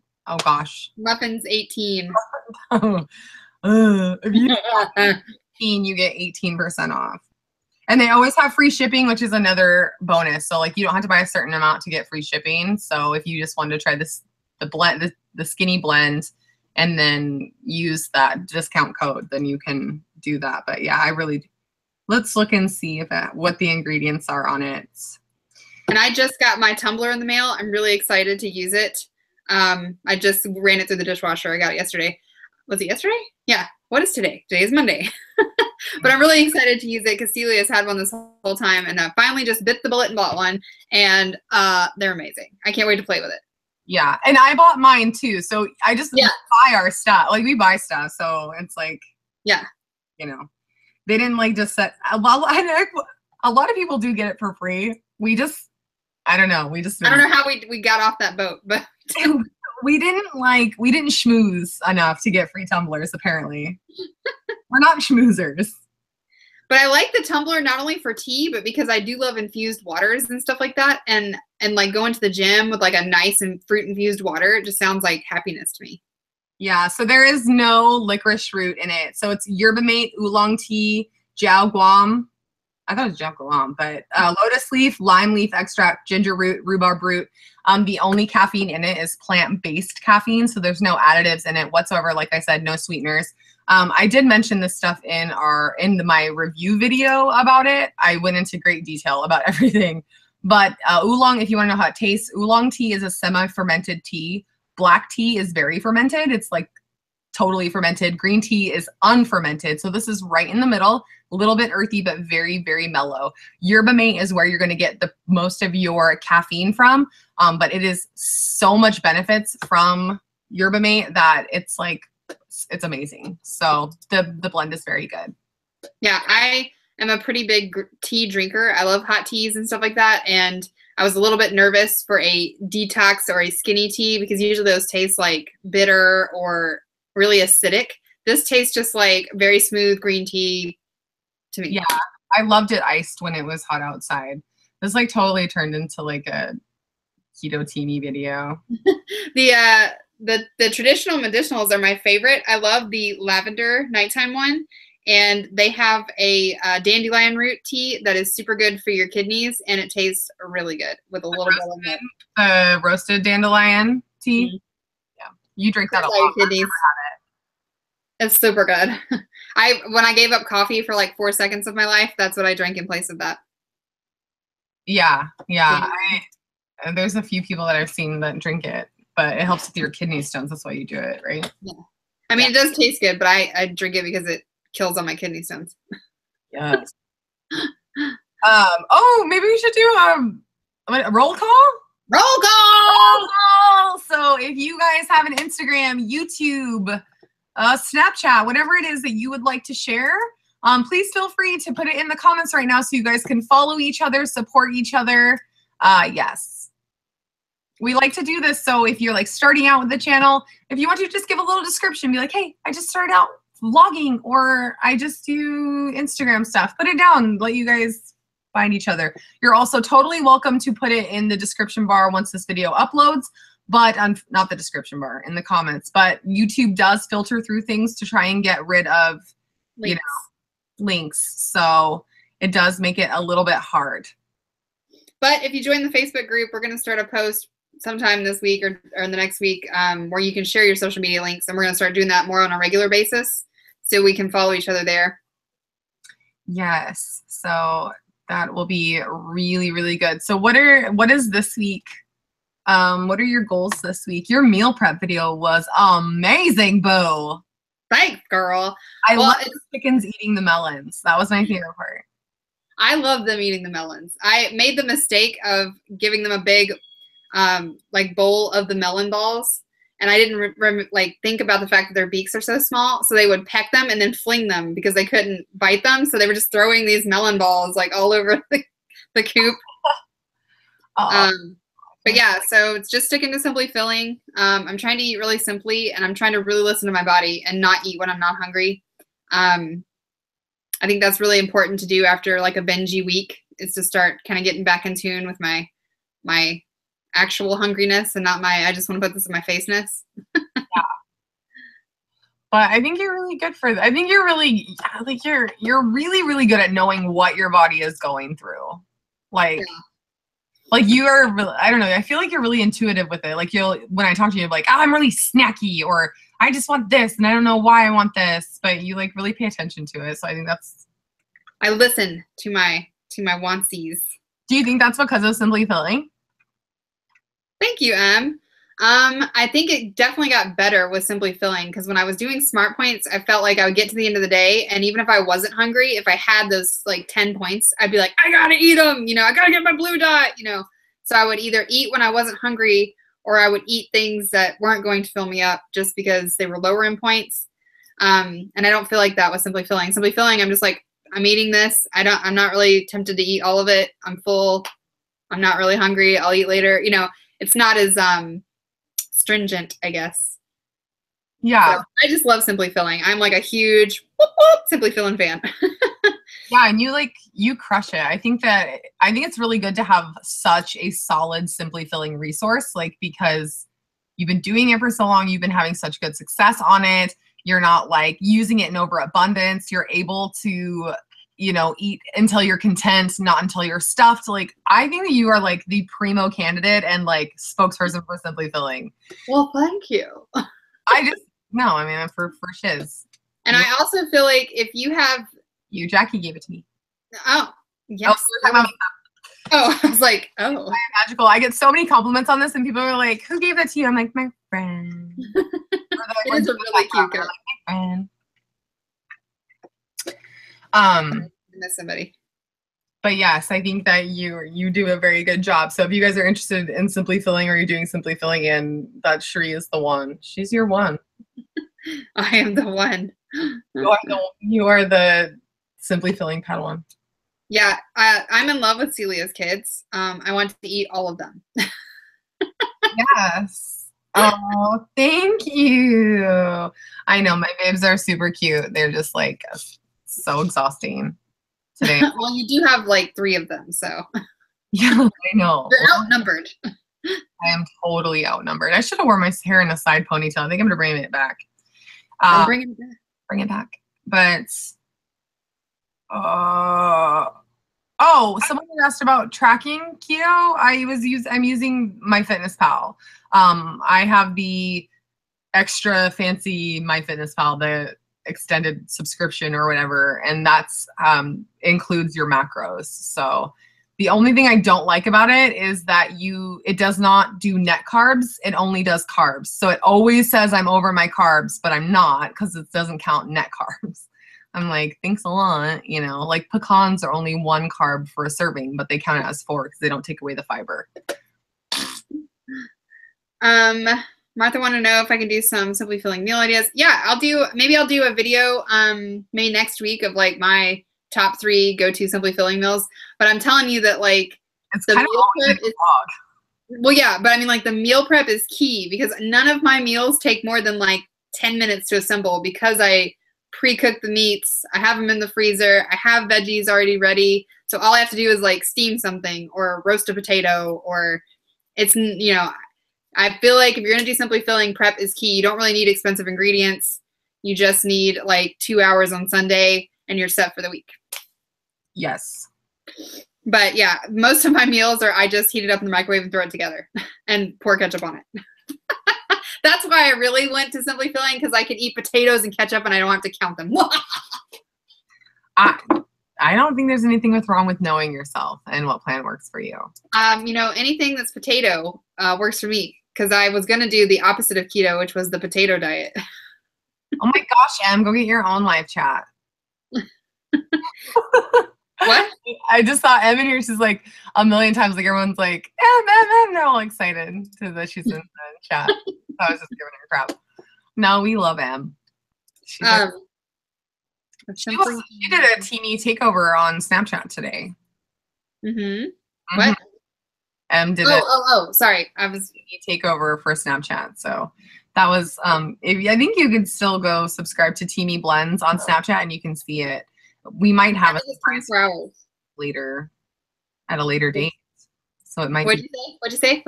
gosh.
Muffins 18.
If you 18, you get 18% off. And they always have free shipping, which is another bonus. So like you don't have to buy a certain amount to get free shipping. So if you just wanted to try the skinny blend and then use that discount code, then you can do that. But yeah, let's look and see what the ingredients are on it.
And I just got my tumbler in the mail. I'm really excited to use it. I just ran it through the dishwasher. I got it yesterday. Was it yesterday? Yeah. What is today? Today is Monday. But I'm really excited to use it because Celia's had one this whole time, and I finally just bit the bullet and bought one, and they're amazing. I can't wait to play with it.
Yeah, and I bought mine too. So I just buy our stuff. Like we buy stuff, so it's like they didn't like just set. A lot of people do get it for free. I don't know. I
don't know how we got off that boat, but
we didn't schmooze enough to get free tumblers. Apparently, we're not schmoozers.
But I like the tumbler not only for tea, but because I do love infused waters and stuff like that, and like going to the gym with like a nice and fruit infused water. It just sounds like happiness to me.
Yeah. So there is no licorice root in it. So it's yerba mate, oolong tea, jiao guam. I thought it was jiao guam, but lotus leaf, lime leaf extract, ginger root, rhubarb root. The only caffeine in it is plant-based caffeine, so there's no additives in it whatsoever. Like I said, no sweeteners. I did mention this stuff in my review video about it. I went into great detail about everything. But oolong, if you want to know how it tastes, oolong tea is a semi-fermented tea. Black tea is very fermented. It's like totally fermented. Green tea is unfermented. So this is right in the middle, a little bit earthy, but very, very mellow. Yerba mate is where you're going to get the most of your caffeine from. But it is so much benefits from yerba mate that it's amazing. So the blend is very good.
Yeah, I am a pretty big tea drinker. I love hot teas and stuff like that. And I was a little bit nervous for a detox or a skinny tea because usually those taste like bitter or really acidic. This tastes just like very smooth green tea to me.
Yeah, I loved it iced when it was hot outside. This like totally turned into like a keto teeny video.
The traditional medicinals are my favorite. I love the lavender nighttime one. And they have a dandelion root tea that is super good for your kidneys, and it tastes really good with a little bit of milk.
Roasted dandelion tea. Mm-hmm. Yeah, you drink that a lot.
Kidneys. It's super good. When I gave up coffee for like 4 seconds of my life, that's what I drank in place of that.
Yeah. There's a few people that I've seen that drink it, but it helps with your kidney stones. That's why you do it, right?
Yeah. I mean, it does taste good, but I drink it because it kills on my kidney stones.
Yes. Maybe we should do a roll call?
Roll call!
So if you guys have an Instagram, YouTube, Snapchat, whatever it is that you would like to share, please feel free to put it in the comments right now so you guys can follow each other, support each other. Yes. We like to do this. So if you're like starting out with the channel, if you want to just give a little description, be like, hey, I just started out vlogging, or I just do Instagram stuff. Put it down, let you guys find each other. You're also totally welcome to put it in the description bar once this video uploads, but not the description bar, in the comments. But YouTube does filter through things to try and get rid of links. So it does make it a little bit hard.
But if you join the Facebook group, we're going to start a post sometime this week or in the next week where you can share your social media links, and we're going to start doing that more on a regular basis so we can follow each other there.
Yes, so that will be really, really good. So what is this week? What are your goals this week? Your meal prep video was amazing, Bo.
Thanks, girl.
I love the chickens eating the melons. That was my favorite part.
I love them eating the melons. I made the mistake of giving them a big bowl of the melon balls, and I didn't think about the fact that their beaks are so small, so they would peck them and then fling them because they couldn't bite them, so they were just throwing these melon balls like all over the coop. But yeah, so it's just sticking to simply filling. I'm trying to eat really simply, and I'm trying to really listen to my body and not eat when I'm not hungry. I think that's really important to do after like a bingey week, is to start kind of getting back in tune with my actual hungriness and not my I just want to put this in my face-ness.
Yeah. But I think you're really good for I think you're really like you're really really good at knowing what your body is going through. Like
Yeah.
like you are really, I don't know, I feel like you're really intuitive with it. Like you'll when I talk to you, like, oh, I'm really snacky, or I just want this and I don't know why I want this, but you like really pay attention to it. So I think that's
I listen to my wantsies.
Do you think that's because of Simply Filling?
Thank you, Em. I think it definitely got better with Simply Filling because when I was doing Smart Points, I felt like I would get to the end of the day, and even if I wasn't hungry, if I had those like 10 points, I'd be like, I gotta eat them, I gotta get my blue dot. So I would either eat when I wasn't hungry, or I would eat things that weren't going to fill me up just because they were lower in points. And I don't feel like that with Simply Filling. Simply Filling, I'm just like, I'm eating this. I'm not really tempted to eat all of it. I'm full. I'm not really hungry. I'll eat later. It's not as stringent, I guess.
Yeah.
So I just love Simply Filling. I'm like a huge whoop, whoop, Simply Filling fan.
Yeah, and you crush it. I think it's really good to have such a solid Simply Filling resource, like because you've been doing it for so long, you've been having such good success on it. You're not like using it in overabundance. You're able to, eat until you're content, not until you're stuffed. Like I think that you are like the primo candidate and like spokesperson for Simply Filling.
Well, thank you.
For shiz.
And I also feel like if you have
Jackie gave it to me.
Oh, yes. I was like, oh.
Magical. I get so many compliments on this, and people are like, who gave that to you? I'm like, my friend.
It is a really cute girl.
Like, my friend.
I miss somebody.
But yes, I think that you do a very good job. So if you guys are interested in Simply Filling, or you're doing Simply Filling, and that Sheree is the one. She's your one.
I am the one.
You are the Simply Filling Padawan.
Yeah, I'm in love with Celia's kids. I want to eat all of them.
Yes. Oh, thank you. I know my babes are super cute. They're just like so exhausting today.
Well, you do have like 3 of them, so.
Yeah, I know.
You're outnumbered.
I am totally outnumbered. I should have worn my hair in a side ponytail. I think I'm gonna bring it back.
Bring it back.
Bring it back. But someone asked about tracking keto. I'm using MyFitnessPal. I have the extra fancy MyFitnessPal, the extended subscription or whatever, and that's includes your macros. So the only thing I don't like about it is that it does not do net carbs. It only does carbs. So it always says I'm over my carbs, but I'm not, because it doesn't count net carbs. I'm like, thanks a lot. Like pecans are only 1 carb for a serving, but they count it as 4 because they don't take away the fiber.
Martha wanted to know if I can do some Simply Filling meal ideas. Yeah, maybe I'll do a video maybe next week of like my top 3 go-to Simply Filling meals. But I'm telling you that like
it's the meal prep is
well, yeah, but I mean like the meal prep is key because none of my meals take more than like 10 minutes to assemble because I pre-cook the meats. I have them in the freezer. I have veggies already ready. So all I have to do is like steam something or roast a potato, or it's, I feel like if you're going to do Simply Filling, prep is key. You don't really need expensive ingredients. You just need like 2 hours on Sunday and you're set for the week.
Yes.
But yeah, most of my meals are I just heat it up in the microwave and throw it together and pour ketchup on it. That's why I really went to Simply Filling, because I could eat potatoes and ketchup and I don't have to count them.
I don't think there's anything wrong with knowing yourself and what plan works for you.
Anything that's potato works for me, because I was going to do the opposite of keto, which was the potato diet.
Oh my gosh, Em, go get your own live chat.
What?
I just saw Em in here. She's like a million times, like everyone's like, Em, they're all excited that she's in the chat. I was just giving her crap. No, we love Em. She did a teeny takeover on Snapchat today.
Mm-hmm. What?
Em did
sorry. I was
takeover for Snapchat. So that was I think you could still go subscribe to Teamy Blends on Snapchat and you can see it. We might have a surprise later at a later date. So it might
What'd you say?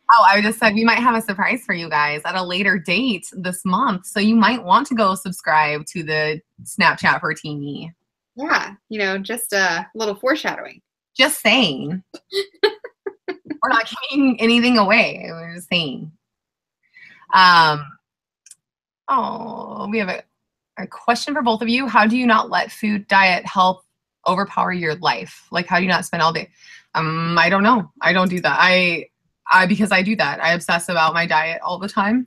Oh, I just said we might have a surprise for you guys at a later date this month. So you might want to go subscribe to the Snapchat for Teeny.
Yeah, just a little foreshadowing.
Just saying. We're not giving anything away. We're just saying. We have a question for both of you. How do you not let food, diet, health overpower your life? Like, how do you not spend all day? I don't know. I don't do that. Because I do that. I obsess about my diet all the time.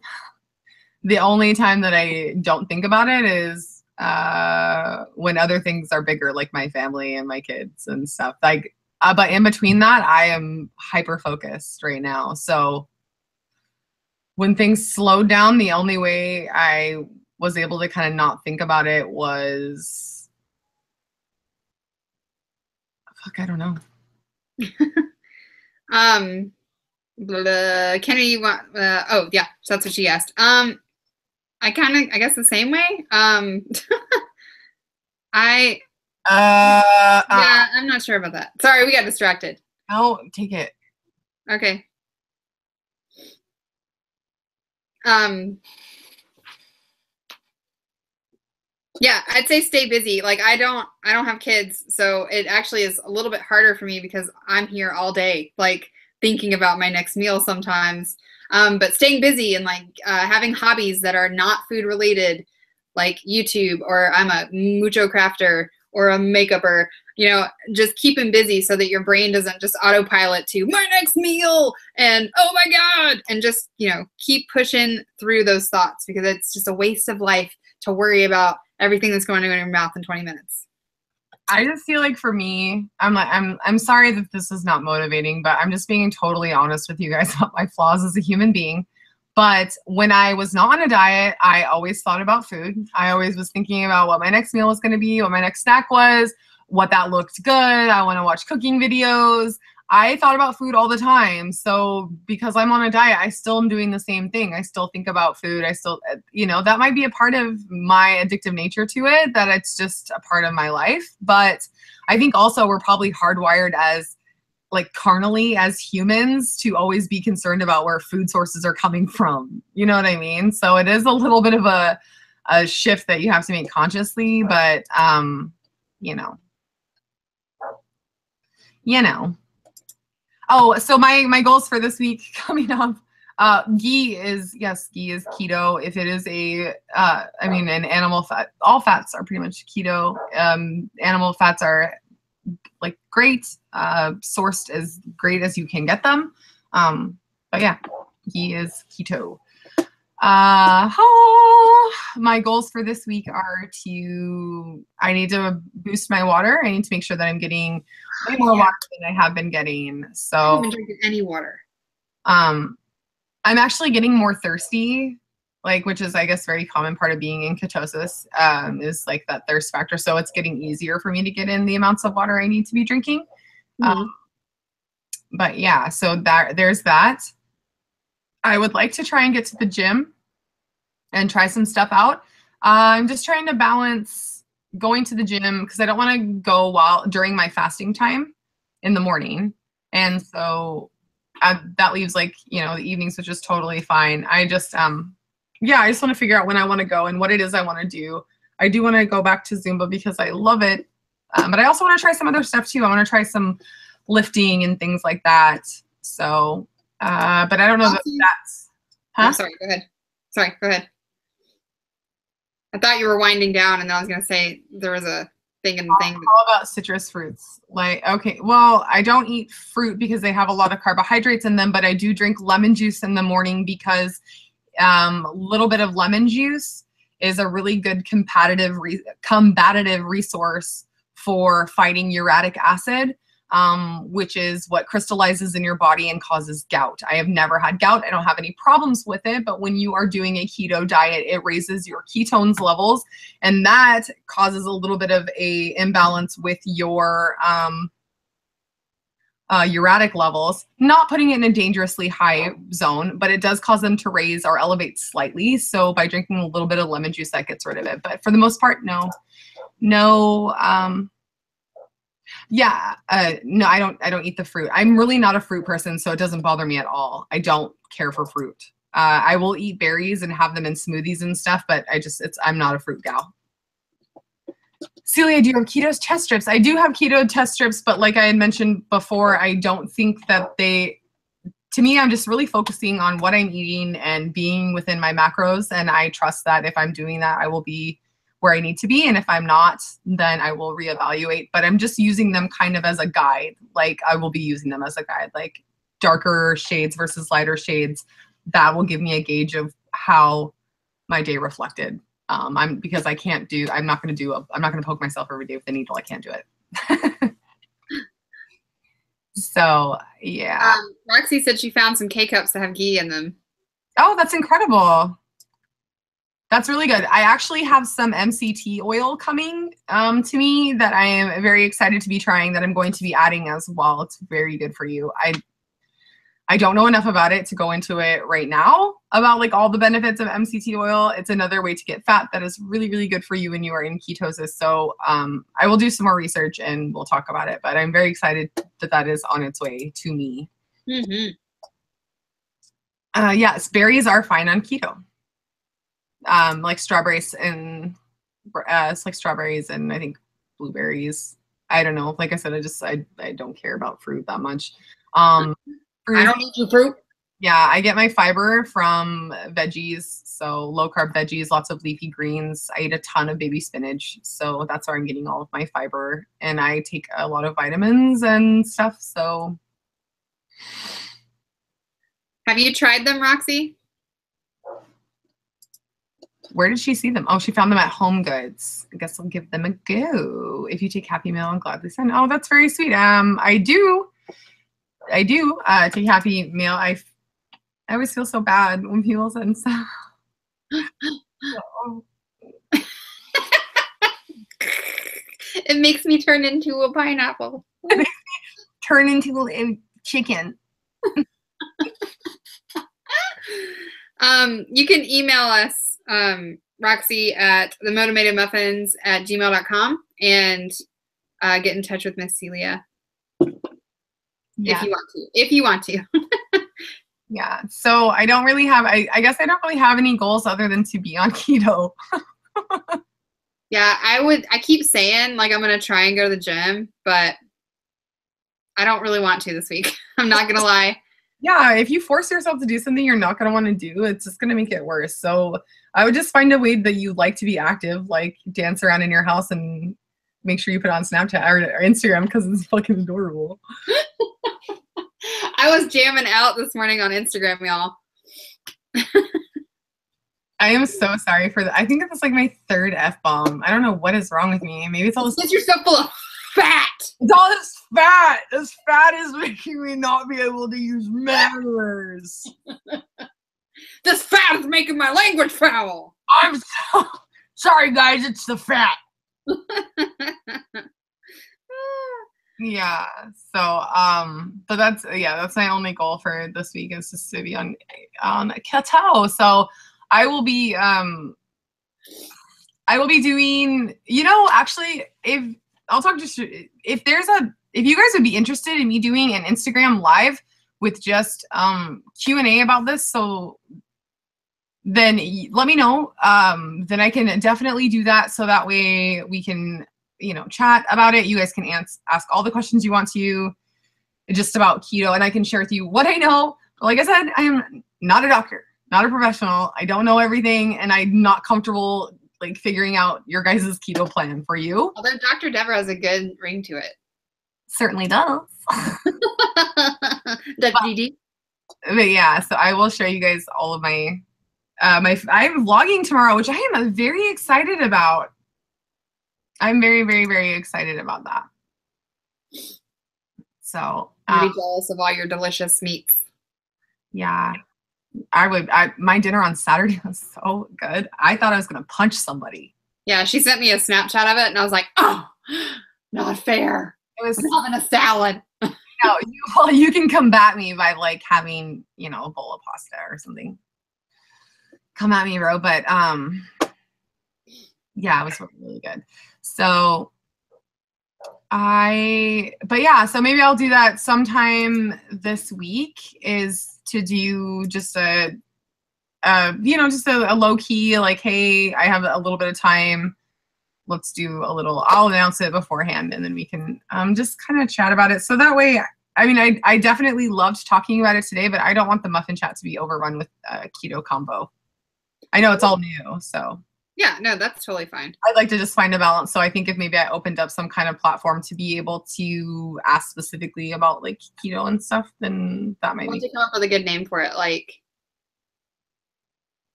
The only time that I don't think about it is when other things are bigger, like my family and my kids and stuff. Like, but in between that, I am hyper focused right now. So when things slowed down, the only way I was able to kind of not think about it was, I don't know.
Kennedy, you want? Oh yeah, so that's what she asked. I guess the same way. Yeah, I'm not sure about that. Sorry, we got distracted.
No, take it.
Okay. Yeah, I'd say stay busy. Like I don't have kids, so it actually is a little bit harder for me because I'm here all day, like thinking about my next meal sometimes. But staying busy and like having hobbies that are not food related, like YouTube, or I'm a mucho crafter or a makeupper, just keeping busy so that your brain doesn't just autopilot to my next meal and oh my God, and just, keep pushing through those thoughts because it's just a waste of life to worry about everything that's going on in your mouth in 20 minutes.
I just feel like for me, I'm sorry that this is not motivating, but I'm just being totally honest with you guys about my flaws as a human being. But when I was not on a diet, I always thought about food. I always was thinking about what my next meal was going to be, what my next snack was, what that looked good. I want to watch cooking videos. I thought about food all the time. So because I'm on a diet, I still am doing the same thing. I still think about food. I still, that might be a part of my addictive nature to it, that it's just a part of my life. But I think also we're probably hardwired as like carnally as humans to always be concerned about where food sources are coming from. You know what I mean? So it is a little bit of a shift that you have to make consciously, but Oh, so my goals for this week coming up, ghee is keto. If it is an animal fat, all fats are pretty much keto. Animal fats are like great, sourced as great as you can get them. But yeah, ghee is keto. My goals for this week are I need to boost my water. I need to make sure that I'm getting way more water than I have been getting. So
I haven't been drinking any water.
I'm actually getting more thirsty, which is, I guess, very common part of being in ketosis, is like that thirst factor. So it's getting easier for me to get in the amounts of water I need to be drinking. Mm-hmm. But yeah, so there's that. I would like to try and get to the gym and try some stuff out. I'm just trying to balance going to the gym because I don't want to go during my fasting time in the morning. And so that leaves the evenings, which is totally fine. I just, I just want to figure out when I want to go and what it is I want to do. I do want to go back to Zumba because I love it. But I also want to try some other stuff too. I want to try some lifting and things like that. So, but I don't know that's,
huh? Oh, sorry, go ahead. Go ahead. I thought you were winding down, and I was going to say there was a thing in the thing.
How about citrus fruits? Okay, well, I don't eat fruit because they have a lot of carbohydrates in them, but I do drink lemon juice in the morning because a little bit of lemon juice is a really good combative resource for fighting uric acid. Which is what crystallizes in your body and causes gout. I have never had gout. I don't have any problems with it, but when you are doing a keto diet, it raises your ketones levels, and that causes a little bit of a imbalance with your uric levels, not putting it in a dangerously high zone, but it does cause them to raise or elevate slightly. So by drinking a little bit of lemon juice, that gets rid of it. But for the most part, no Yeah. No, I don't eat the fruit. I'm really not a fruit person, so it doesn't bother me at all. I don't care for fruit. I will eat berries and have them in smoothies and stuff, but I'm not a fruit gal. Celia, do you have keto test strips? I do have keto test strips, but like I had mentioned before, I don't think that to me, I'm just really focusing on what I'm eating and being within my macros. And I trust that if I'm doing that, I will be where I need to be. And if I'm not, then I will reevaluate. But I'm just using them kind of as a guide. Like I will be using them as a guide, like darker shades versus lighter shades. That will give me a gauge of how my day reflected. Because I'm not going to poke myself every day with the needle. I can't do it. So yeah.
Roxy said she found some K-cups that have ghee in them.
Oh, that's incredible. That's really good. I actually have some MCT oil coming to me that I am very excited to be trying, that I'm going to be adding as well. It's very good for you. I don't know enough about it to go into it right now about like all the benefits of MCT oil. It's another way to get fat that is really, really good for you when you are in ketosis. So I will do some more research and we'll talk about it, but I'm very excited that that is on its way to me.
Mm-hmm.
Yes, berries are fine on keto. Like strawberries and it's like strawberries and I think blueberries. I don't know. Like I said, I don't care about fruit that much.
I don't eat your fruit.
Yeah, I get my fiber from veggies, so low carb veggies, lots of leafy greens. I eat a ton of baby spinach, so that's where I'm getting all of my fiber. And I take a lot of vitamins and stuff, so.
Have you tried them, Roxy?
Where did she see them? Oh, she found them at Home Goods. I guess I'll give them a go. If you take Happy Meal, I'll gladly send. Oh, that's very sweet. I do take Happy Meal. I always feel so bad when people send stuff.
It makes me turn into a pineapple.
Turn into a chicken.
You can email us, Roxy, at themotivatedmuffins@gmail.com and get in touch with Miss Celia. Yeah. If you want to.
Yeah. So I don't really have, I guess I don't really have any goals other than to be on keto.
Yeah, I keep saying like I'm going to try and go to the gym, but I don't really want to this week. I'm not going to lie.
Yeah, if you force yourself to do something you're not going to want to do, it's just going to make it worse. So I would just find a way that you like to be active, like dance around in your house and make sure you put on Snapchat or Instagram because it's fucking adorable.
I was jamming out this morning on Instagram, y'all.
I am so sorry for that. I think it's like my third F-bomb. I don't know what is wrong with me. Maybe it's all this.
Get yourself full of fat.
It's all this fat. This fat is making me not be able to use manners.
This fat is making my language foul.
I'm so sorry, guys. It's the fat. Yeah. So, but that's my only goal for this week is just to be on Keto. So I will be doing, actually, if you guys would be interested in me doing an Instagram live with just Q&A about this, so then let me know. Then I can definitely do that, so that way we can chat about it. You guys can ask all the questions you want to just about keto, and I can share with you what I know. But like I said, I am not a doctor, not a professional. I don't know everything, and I'm not comfortable like figuring out your guys' keto plan for you.
Although Dr. Deborah has a good ring to it.
Certainly does.
Dr. DD.
But yeah, so I will show you guys all of my I'm vlogging tomorrow, which I am very excited about. I'm very, very, very excited about that. So
I'm jealous of all your delicious meats.
Yeah. My dinner on Saturday was so good. I thought I was gonna punch somebody.
Yeah, she sent me a Snapchat of it and I was like, oh, not fair. It was having a salad.
No, you can combat me by like having, a bowl of pasta or something. Come at me, bro. But yeah, it was really good. So but yeah, so maybe I'll do that sometime this week, is to do just a low key, like, hey, I have a little bit of time. Let's do I'll announce it beforehand, and then we can just kind of chat about it. So that way, I mean, I definitely loved talking about it today, but I don't want the muffin chat to be overrun with keto combo. I know it's all new, so.
Yeah, no, that's totally fine.
I'd like to just find a balance. So I think if maybe I opened up some kind of platform to be able to ask specifically about like keto and stuff, then that might be.
Once you come up with a good name for it, like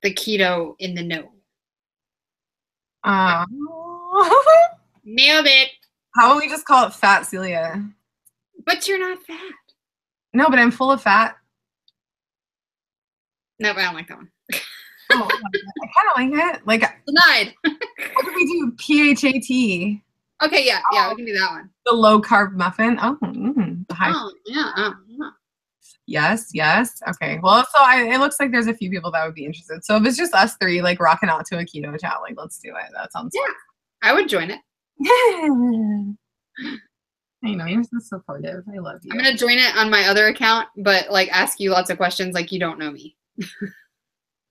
the keto in the know. Nailed it.
How about we just call it Fat Celia?
But you're not fat.
No, but I'm full of fat.
No, but I don't like that one.
Oh, I kind of like it. Like,
denied.
What do we do? PHAT.
Okay, yeah, we can do that one.
The low carb muffin. Oh, the high.
Oh, yeah.
Yes. Okay. Well, so it looks like there's a few people that would be interested. So if it's just us three, like rocking out to a keto chat, like let's do it. That sounds fun.
I would join it.
I know, you're so supportive. I love you.
I'm gonna join it on my other account, but like ask you lots of questions like you don't know me.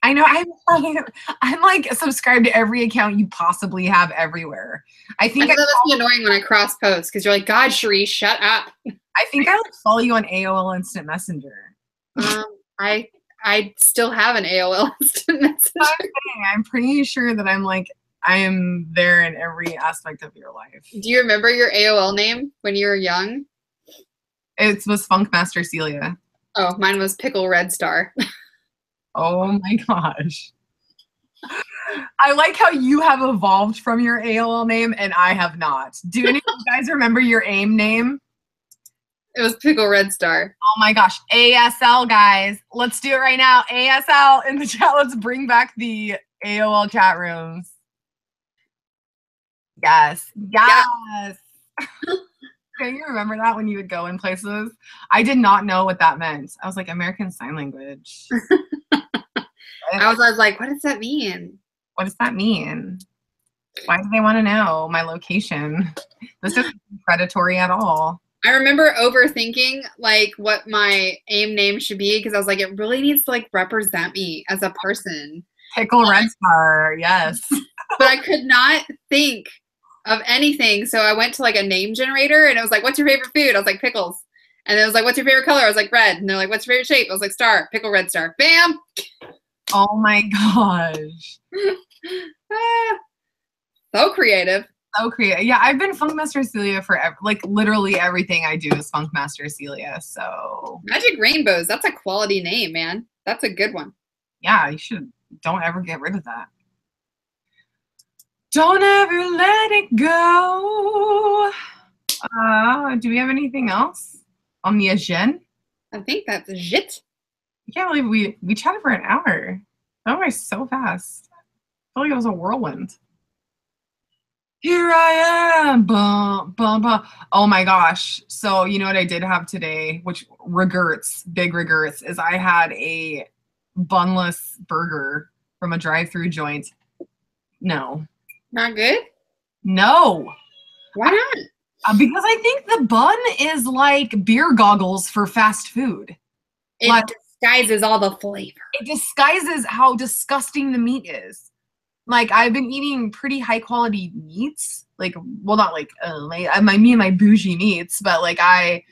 I know. I'm like subscribed to every account you possibly have everywhere. I think
that must be annoying when I cross post because you're like, God, Cherie, shut up.
I think I like follow you on AOL Instant Messenger.
I still have an AOL Instant Messenger.
I'm pretty sure that I am there in every aspect of your life.
Do you remember your AOL name when you were young?
It was Funkmaster Celia.
Oh, mine was Pickle Red Star.
Oh my gosh. I like how you have evolved from your AOL name and I have not. Do any of you guys remember your AIM name?
It was Pickle Red Star.
Oh my gosh. ASL, guys. Let's do it right now. ASL in the chat. Let's bring back the AOL chat rooms. Yes. Can you remember that when you would go in places? I did not know what that meant. I was like, American Sign Language.
I was like, what does that mean?
What does that mean? Why do they want to know my location? This isn't predatory at all.
I remember overthinking like what my AIM name should be because I was like, it really needs to like represent me as a person.
Pickle Red Star, yes.
But I could not think of anything. So I went to like a name generator and it was like, what's your favorite food? I was like, pickles. And it was like, what's your favorite color? I was like, red. And they're like, what's your favorite shape? I was like, star, Pickle Red Star. Bam!
Oh my gosh.
So creative.
So creative. Yeah, I've been Funkmaster Celia forever. Like literally everything I do is Funkmaster Celia. So
Magic Rainbows. That's a quality name, man. That's a good one.
Yeah, you should. Don't ever get rid of that. Don't ever let it go. Do we have anything else on the agenda?
I think that's it.
I can't believe we chatted for an hour. That went so fast. I feel like it was a whirlwind. Here I am. Bum, bum, bum. Oh my gosh. So you know what I did have today, which big regrets, is I had a bunless burger from a drive-through joint. No.
Not good?
No.
Why not?
Because I think the bun is like beer goggles for fast food.
It disguises all the flavor.
It disguises how disgusting the meat is. Like, I've been eating pretty high quality meats. Like, well, not like my bougie meats, but like I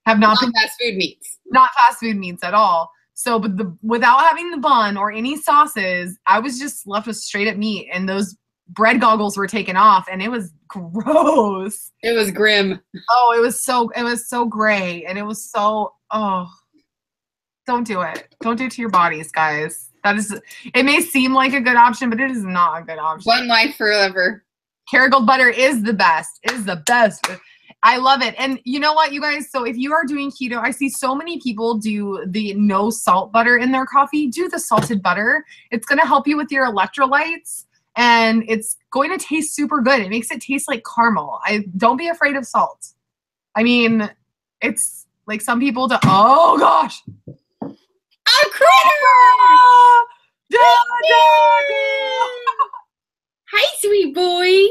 have not been
fast food meats.
Not fast food meats at all. So, but without having the bun or any sauces, I was just left with straight up meat, and those bread goggles were taken off, and it was gross.
It was grim.
Oh, it was so gray, and it was so, don't do it. Don't do it to your bodies, guys. It may seem like a good option, but it is not a good option.
One life forever. Kerrygold
butter is the best. I love it. And you know what, you guys? So if you are doing keto, I see so many people do the no salt butter in their coffee. Do the salted butter. It's going to help you with your electrolytes, and it's going to taste super good. It makes it taste like caramel. Don't be afraid of salt. I mean, it's like some people do. Oh gosh.
A critter! Hi, sweet boy.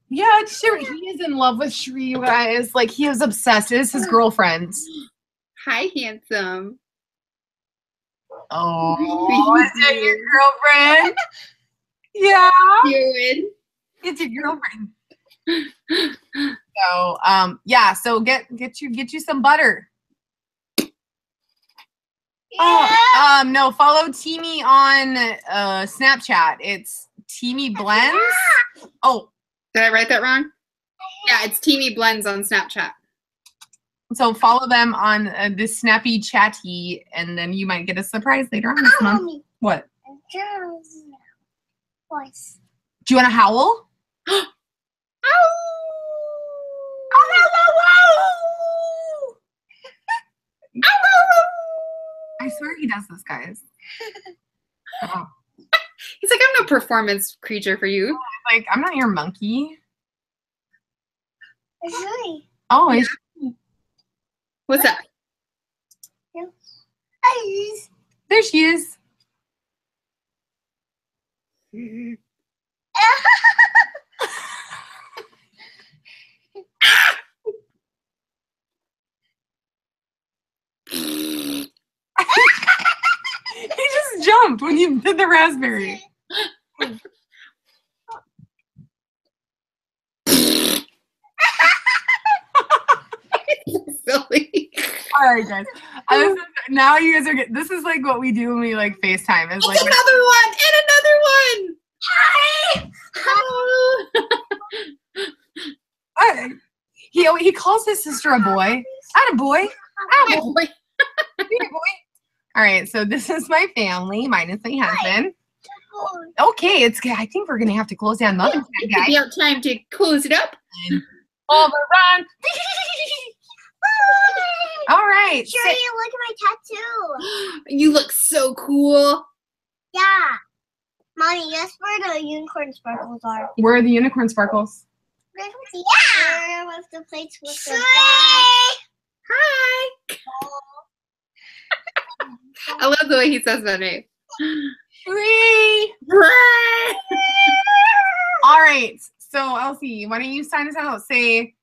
Yeah, Shri. He is in love with Shri, you guys. Like, he is obsessed. It's his girlfriend.
Hi, handsome.
Oh, is that your girlfriend? Yeah.
Good.
It's your girlfriend. So, yeah. So get you some butter. Oh, no. Follow Teamy on Snapchat. It's Teamy Blends. Oh,
did I write that wrong? Yeah, it's Teamy Blends on Snapchat.
So follow them on this Snappy Chatty, and then you might get a surprise later on this month. What?
Voice.
Do you want to howl? I swear he does this, guys. Oh.
He's like, I'm no performance creature for you.
Like, I'm not your monkey.
It's really.
Oh,
yeah. What's that?
There she is. He just jumped when you did the raspberry.
Silly.
All right, guys. Now you guys are getting. This is like what we do when we like FaceTime. It's like
another one and another one.
Hi. He calls his sister a boy. Attaboy. Attaboy. All right, so this is my family. Mine is my husband. Okay, I think we're gonna have to close down Muffin Chat, guys.
It's about time to close it up.
Overrun. All right.
Sure, you look at my tattoo.
You look so cool.
Yeah. Mommy, guess where the unicorn sparkles are?
Where are the unicorn sparkles?
Yeah. Where was the plates with the bag?
Hi. I love the way he says that name.
Free. All right. So, Elsie, why don't you sign us out? Say,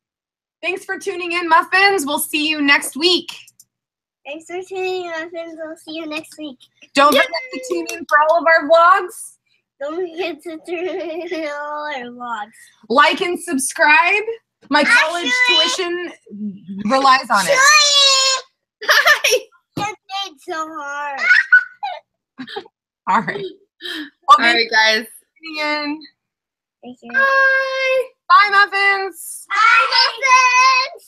thanks for tuning in, Muffins. We'll see you next week.
Thanks for tuning in, Muffins. We'll see you next week.
Don't forget to tune in for all of our vlogs.
Don't forget to tune in all our vlogs.
Like and subscribe. My college tuition relies on it.
Hi.
It made so hard.
All right.
All right, guys.
Tuning in.
Thank you.
Bye.
Bye, Muffins.
Bye, Muffins.